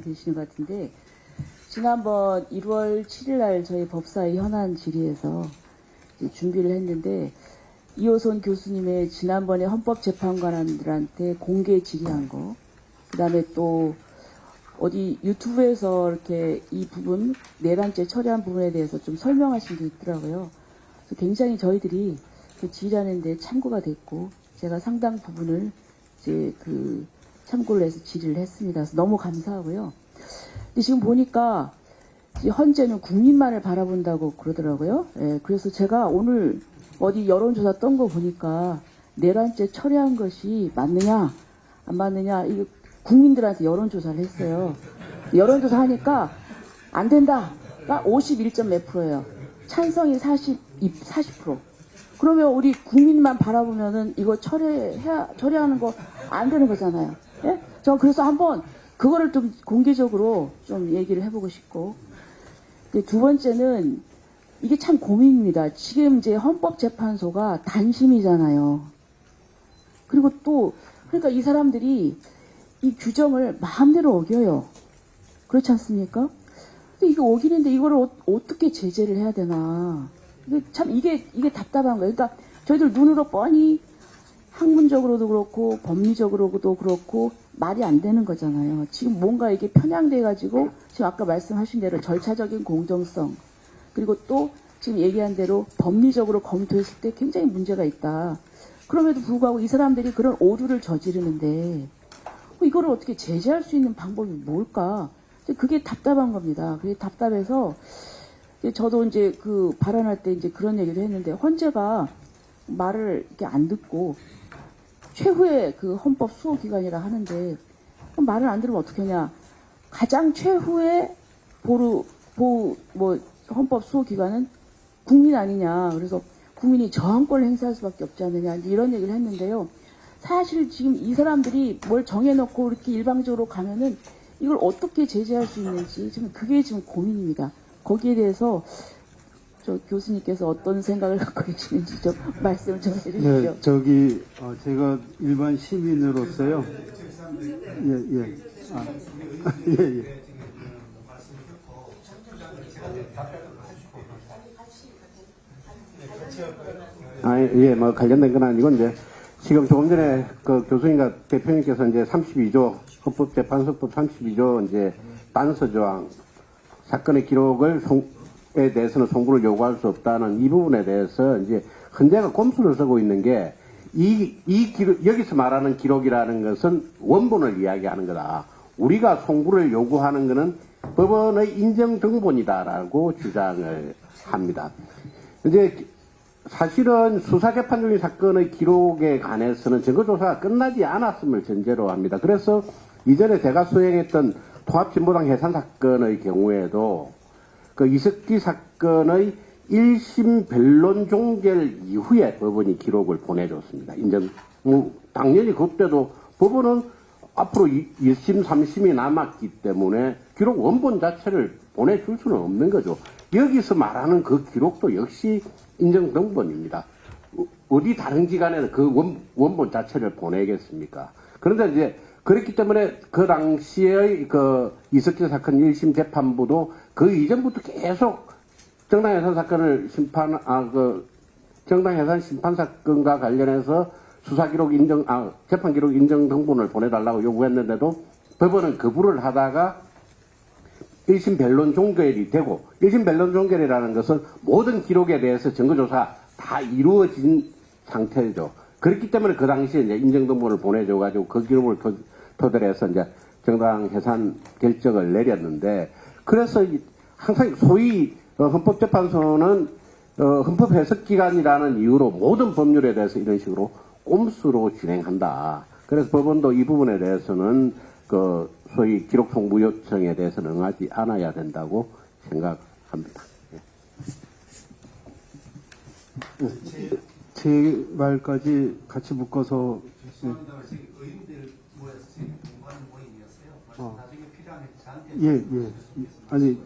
계시는 것 같은데, 지난번 1월 7일 날 저희 법사위 현안 질의에서 준비를 했는데, 이호선 교수님의 지난번에 헌법재판관들한테 공개 질의한 거, 그 다음에 또 어디 유튜브에서 이렇게 이 부분, 내란죄 처리한 부분에 대해서 좀 설명하신 게 있더라고요. 그래서 굉장히 저희들이 그 질의하는데 참고가 됐고, 제가 상당 부분을 이제 참고를 해서 질의를 했습니다. 그래서 너무 감사하고요. 근데 지금 보니까 이제 헌재는 국민만을 바라본다고 그러더라고요. 예, 그래서 제가 오늘 어디 여론조사 떤 거 보니까 내란죄 처리한 것이 맞느냐, 안 맞느냐, 이거 국민들한테 여론조사를 했어요. 여론조사 하니까 안 된다가 51점 몇 프로예요. 찬성이 40%. 그러면 우리 국민만 바라보면은 이거 처리하는 거 안 되는 거잖아요. 예? 저 그래서 한번 그거를 좀 공개적으로 좀 얘기를 해보고 싶고. 두 번째는 이게 참 고민입니다. 지금 이제 헌법재판소가 단심이잖아요. 그리고 또, 그러니까 이 사람들이 이 규정을 마음대로 어겨요. 그렇지 않습니까? 근데 이거 어기는데 이거를 어떻게 제재를 해야 되나. 이게 답답한 거예요. 그러니까 저희들 눈으로 뻔히 학문적으로도 그렇고 법리적으로도 그렇고 말이 안 되는 거잖아요. 지금 뭔가 이게 편향돼가지고 지금 아까 말씀하신 대로 절차적인 공정성, 그리고 또 지금 얘기한 대로 법리적으로 검토했을 때 굉장히 문제가 있다. 그럼에도 불구하고 이 사람들이 그런 오류를 저지르는데 이거를 어떻게 제재할 수 있는 방법이 뭘까? 그게 답답한 겁니다. 그게 답답해서 저도 이제 발언할 때 이제 그런 얘기를 했는데, 헌재가 말을 이렇게 안 듣고 최후의 헌법 수호 기관이라 하는데 말을 안 들으면 어떻게 하냐? 가장 최후의 헌법 수호 기관은 국민 아니냐? 그래서 국민이 저항권을 행사할 수밖에 없지 않느냐 이제 이런 얘기를 했는데요. 사실 지금 이 사람들이 뭘 정해놓고 이렇게 일방적으로 가면은 이걸 어떻게 제재할 수 있는지 지금 그게 지금 고민입니다. 거기에 대해서 저 교수님께서 어떤 생각을 갖고 계시는지 좀 말씀 좀 해주시죠. 네, 제가 일반 시민으로서요. 예. 예. 뭐 관련된 건 아니고 이제 지금 조금 전에 그 교수님과 대표님께서 이제 32조 헌법재판소법 32조 이제 단서 조항 사건의 기록을 에 대해서는 송부를 요구할 수 없다는 이 부분에 대해서 이제 헌재가 꼼수를 쓰고 있는 게 이 기록, 여기서 말하는 기록이라는 것은 원본을 이야기하는 거다. 우리가 송부를 요구하는 것은 법원의 인정 등본이다라고 주장을 합니다. 이제 사실은 수사재판 중인 사건의 기록에 관해서는 증거조사가 끝나지 않았음을 전제로 합니다. 그래서 이전에 제가 수행했던 통합진보당 해산 사건의 경우에도 그 이석기 사건의 1심 변론 종결 이후에 법원이 기록을 보내줬습니다. 당연히 그때도 법원은 앞으로 1심, 3심이 남았기 때문에 기록 원본 자체를 보내줄 수는 없는 거죠. 여기서 말하는 그 기록도 역시 인정 등본입니다. 어디 다른 기관에는 그 원본 자체를 보내겠습니까? 그런데 이제 그렇기 때문에 그 당시의 그 이석기 사건 1심 재판부도 그 이전부터 계속 정당해산 사건을 정당해산 심판 사건과 관련해서 수사기록 인정, 재판기록 인정 등본을 보내달라고 요구했는데도 법원은 거부를 하다가 1심 변론 종결이 되고 1심 변론 종결이라는 것은 모든 기록에 대해서 증거조사 다 이루어진 상태죠. 그렇기 때문에 그 당시에 이제 인정등본을 보내줘가지고 그 기록을 토대로 해서 이제 정당해산 결정을 내렸는데 그래서 항상 소위 헌법재판소는 헌법해석기관이라는 이유로 모든 법률에 대해서 이런 식으로 꼼수로 진행한다. 그래서 법원도 이 부분에 대해서는 그 소위 기록 송부 요청에 대해서는 응하지 않아야 된다고 생각합니다. 제 말까지 같이 묶어서 죄송합니다. 의원들 모여서 공부하는 모임이었어요. 나중에 필요하면 저한테 아니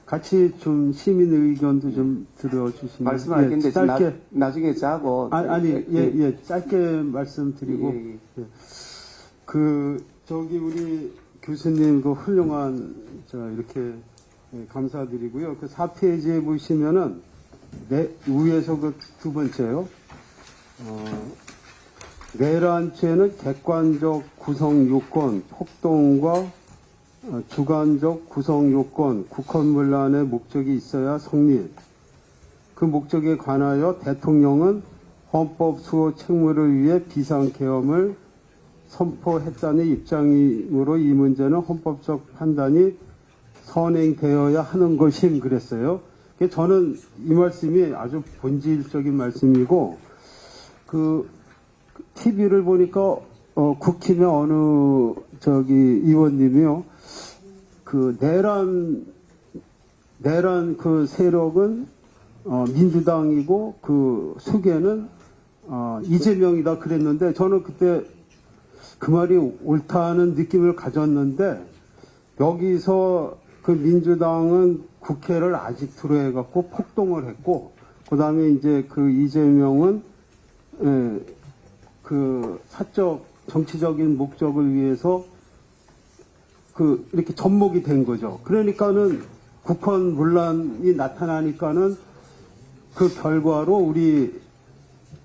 같이 좀 시민 의견도 좀 들어주시면 말씀하겠는데 짧게 나중에 짜고 짧게 말씀드리고 우리 교수님 그 훌륭한 이렇게 감사드리고요. 그 4페이지에 보시면은 위에서 그 두 번째요. 내란죄는 객관적 구성 요건, 폭동과 주관적 구성 요건, 국헌문란의 목적이 있어야 성립. 그 목적에 관하여 대통령은 헌법 수호 책무를 위해 비상계엄을 선포했다는 입장이므로 이 문제는 헌법적 판단이 선행되어야 하는 것임 그랬어요. 저는 이 말씀이 아주 본질적인 말씀이고 TV를 보니까 국힘의 어느 의원님이요. 내란 그 세력은 민주당이고 그 수계는 이재명이다 그랬는데 저는 그때 그 말이 옳다는 느낌을 가졌는데 여기서 그 민주당은 국회를 아지트로 해갖고 폭동을 했고 그 다음에 이제 그 이재명은 그 사적 정치적인 목적을 위해서 이렇게 접목이 된 거죠. 그러니까는 국헌 문란이 나타나니까는 그 결과로 우리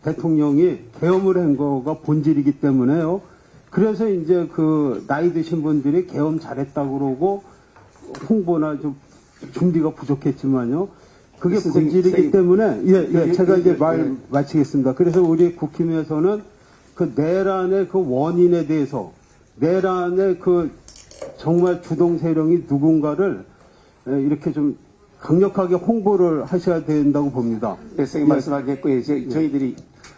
대통령이 계엄을 한 거가 본질이기 때문에요. 그래서 이제 그 나이 드신 분들이 계엄 잘했다고 그러고 홍보나 좀 준비가 부족했지만요. 그게 본질이기 때문에 제가 이제 말 마치겠습니다. 그래서 우리 국힘에서는 그 내란의 그 원인에 대해서 내란의 그 정말 주동 세력이 누군가를 이렇게 좀 강력하게 홍보를 하셔야 된다고 봅니다. 세게 말씀하겠고요. 저희들이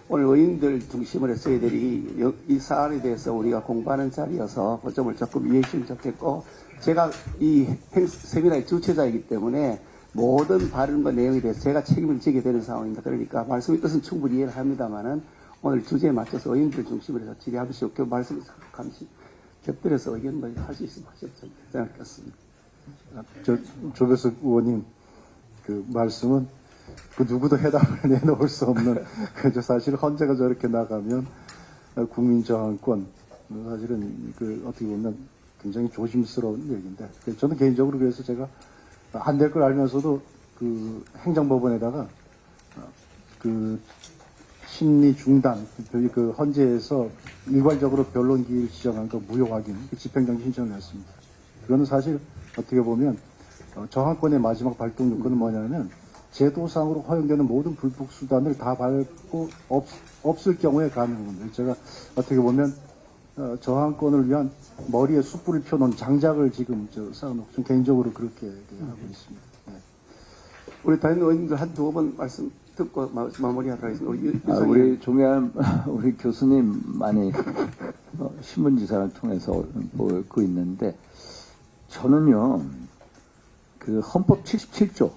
오늘 의원들 중심으로 해서 저희들이 이 사안에 대해서 우리가 공부하는 자리여서 그 점을 조금 이해해 주시면 좋겠고 제가 이 세미나의 주최자이기 때문에 모든 발언과 내용에 대해서 제가 책임을 지게 되는 상황입니다. 그러니까 말씀의 뜻은 충분히 이해를 합니다만은 오늘 주제에 맞춰서 의원들 중심으로 해서 질의할 수 없게 말씀을 잠시 곁들여서 의견을 할 수 있으면 하셨으면 생각했습니다. 조배석 의원님 그 말씀은 그 누구도 해답을 내놓을 수 없는 그 사실 헌재가 저렇게 나가면 국민 저항권 사실은 그 어떻게 보면 굉장히 조심스러운 얘기인데 저는 개인적으로 그래서 제가 안 될 걸 알면서도 그 행정법원에다가 그 심리 중단 그 헌재에서 일괄적으로 변론 기일 지정한 거 무효 확인 집행정지 신청을 했습니다. 그거는 사실 어떻게 보면 저항권의 마지막 발동 요건은 뭐냐면 제도상으로 허용되는 모든 불법 수단을 다 밟고 없을 경우에 가능한 겁니다. 제가 어떻게 보면 저항권을 위한 머리에 숯불을 펴놓은 장작을 지금 쌓아놓고 좀 개인적으로 그렇게 하고 있습니다. 네. 우리 다른 의원님들 한 두 번 말씀 듣고 마무리하도록 하겠습니다. 우리 종현 우리 교수님 많이 신문지사를 통해서 보고 있는데 저는요 그 헌법 77조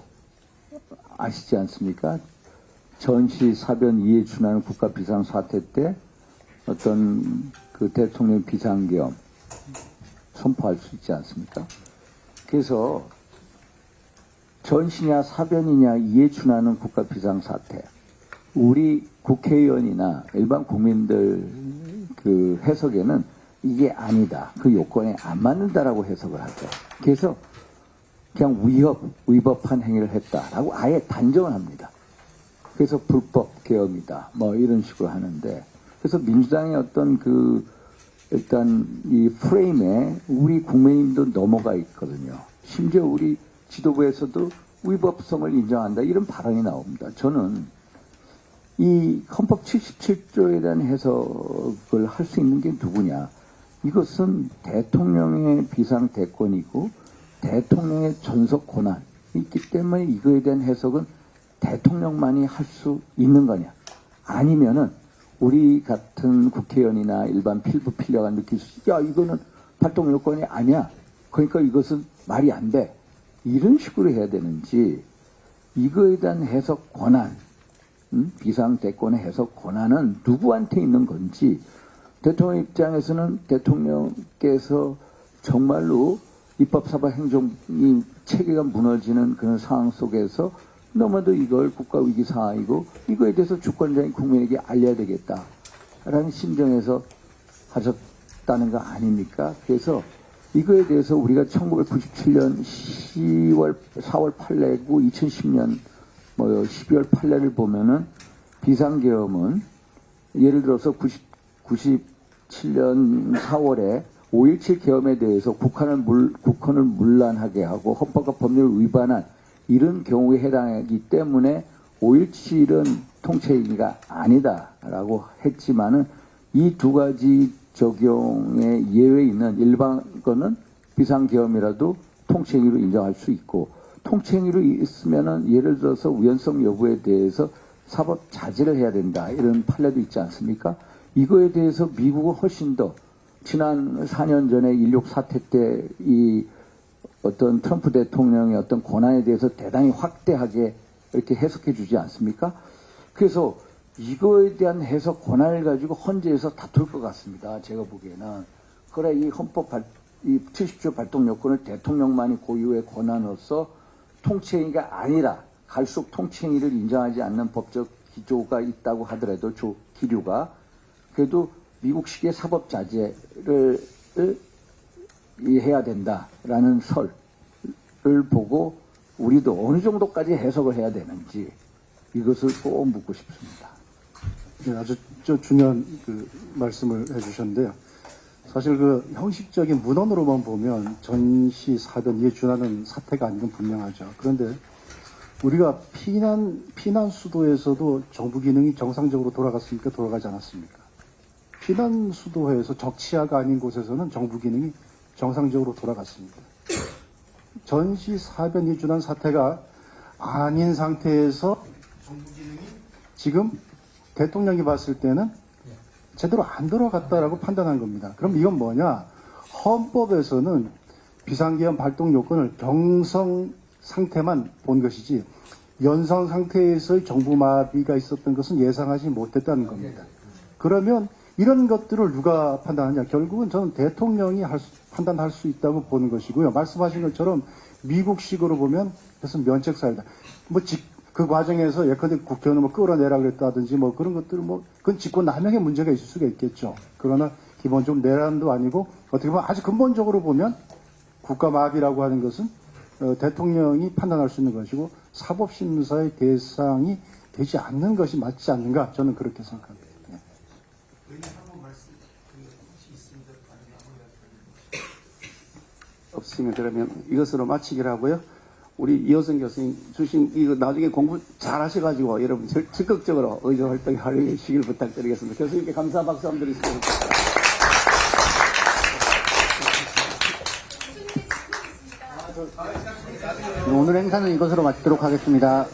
아시지 않습니까? 전시 사변 이에 준하는 국가 비상 사태 때 어떤 그 대통령 비상계엄 선포할 수 있지 않습니까? 그래서 전시냐 사변이냐 이에 준하는 국가 비상 사태 우리 국회의원이나 일반 국민들 그 해석에는 이게 아니다. 그 요건에 안 맞는다라고 해석을 하죠. 그래서 그냥 위법한 행위를 했다라고 아예 단정을 합니다. 그래서 불법 계엄이다. 뭐 이런 식으로 하는데 그래서 민주당의 어떤 그 일단 이 프레임에 우리 국민님도 넘어가 있거든요. 심지어 우리 지도부에서도 위법성을 인정한다 이런 발언이 나옵니다. 저는 이 헌법 77조에 대한 해석을 할 수 있는 게 누구냐. 이것은 대통령의 비상대권이고 대통령의 전속 권한이 있기 때문에 이거에 대한 해석은 대통령만이 할 수 있는 거냐. 아니면은 우리 같은 국회의원이나 일반 필부 필려가 느낄 수 야 이거는 발동 요건이 아니야. 그러니까 이것은 말이 안 돼. 이런 식으로 해야 되는지 이거에 대한 해석 권한 비상대권의 해석 권한은 누구한테 있는 건지 대통령 입장에서는 대통령께서 정말로 입법사법 행정이 체계가 무너지는 그런 상황 속에서 너무도 이걸 국가위기 상황이고 이거에 대해서 주권자인 국민에게 알려야 되겠다라는 심정에서 하셨다는 거 아닙니까? 그래서 이거에 대해서 우리가 1997년 4월 판례고 2010년 12월 판례를 보면은 비상계엄은 예를 들어서 97년 4월에 5.17 계엄에 대해서 국헌을 문란하게 하고 헌법과 법률을 위반한 이런 경우에 해당하기 때문에 5.17은 통치행위가 아니다라고 했지만은 이 두 가지 적용에 예외 있는 일반 거는 비상계엄이라도 통치행위로 인정할 수 있고 통치행위로 있으면은 예를 들어서 위헌성 여부에 대해서 사법 자제를 해야 된다 이런 판례도 있지 않습니까? 이거에 대해서 미국은 훨씬 더 지난 4년 전에 1.6 사태 때 이 어떤 트럼프 대통령의 어떤 권한에 대해서 대단히 확대하게 이렇게 해석해 주지 않습니까? 그래서 이거에 대한 해석 권한을 가지고 헌재에서 다툴 것 같습니다. 제가 보기에는. 그래, 이 헌법 이 70조 발동 요건을 대통령만이 고유의 권한으로서 통치행위가 아니라 갈수록 통치행위를 인정하지 않는 법적 기조가 있다고 하더라도 기류가 그래도 미국식의 사법 자제를 해야 된다라는 설을 보고 우리도 어느 정도까지 해석을 해야 되는지 이것을 꼭 묻고 싶습니다. 네, 아주 중요한 그 말씀을 해주셨는데요. 사실 그 형식적인 문헌으로만 보면 전시 사변 이에 준하는 사태가 아닌 건 분명하죠. 그런데 우리가 피난 수도에서도 정부 기능이 정상적으로 돌아갔습니까? 돌아가지 않았습니까? 피난 수도에서 적치하가 아닌 곳에서는 정부 기능이 정상적으로 돌아갔습니다. 전시 사변 이에 준한 사태가 아닌 상태에서 정부 기능이 지금 대통령이 봤을 때는 제대로 안 돌아갔다라고 판단한 겁니다. 그럼 이건 뭐냐? 헌법에서는 비상계엄 발동 요건을 상태만 본 것이지 연상 상태에서의 정부 마비가 있었던 것은 예상하지 못했다는 겁니다. 그러면 이런 것들을 누가 판단하냐? 결국은 저는 대통령이 판단할 수 있다고 보는 것이고요. 말씀하신 것처럼 미국식으로 보면 그것은 면책사유다. 그 과정에서 예컨대 국회의원을 끌어내라 그랬다든지 그런 것들은 그건 직권남용의 문제가 있을 수가 있겠죠. 그러나 기본적으로 내란도 아니고 어떻게 보면 아주 근본적으로 보면 국가마비라고 하는 것은 대통령이 판단할 수 있는 것이고 사법심사의 대상이 되지 않는 것이 맞지 않는가 저는 그렇게 생각합니다. 없으면 그러면 이것으로 마치기로 하고요. 우리 이호선 교수님 주신 이거 나중에 공부 잘 하셔가지고 여러분 적극적으로 의정 활동에 활용하시길 부탁드리겠습니다. 교수님께 감사 박수 한번 드리겠습니다. 오늘 행사는 이것으로 마치도록 하겠습니다.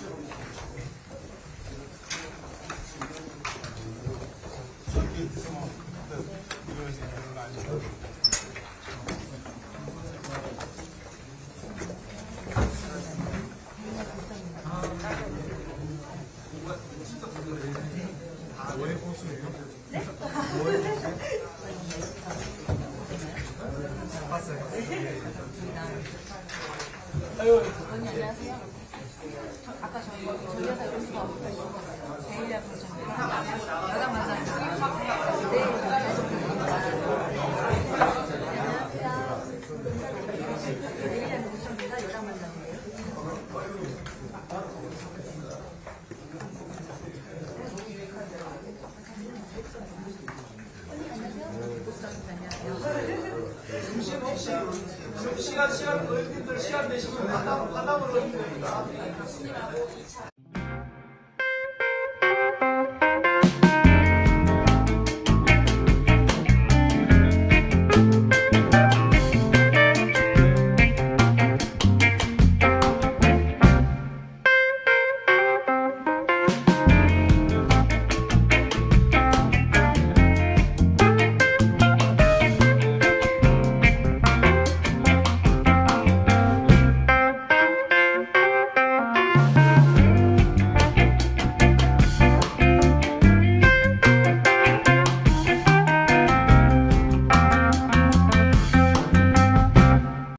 시간, 의원님들 시간 내시면 화담으로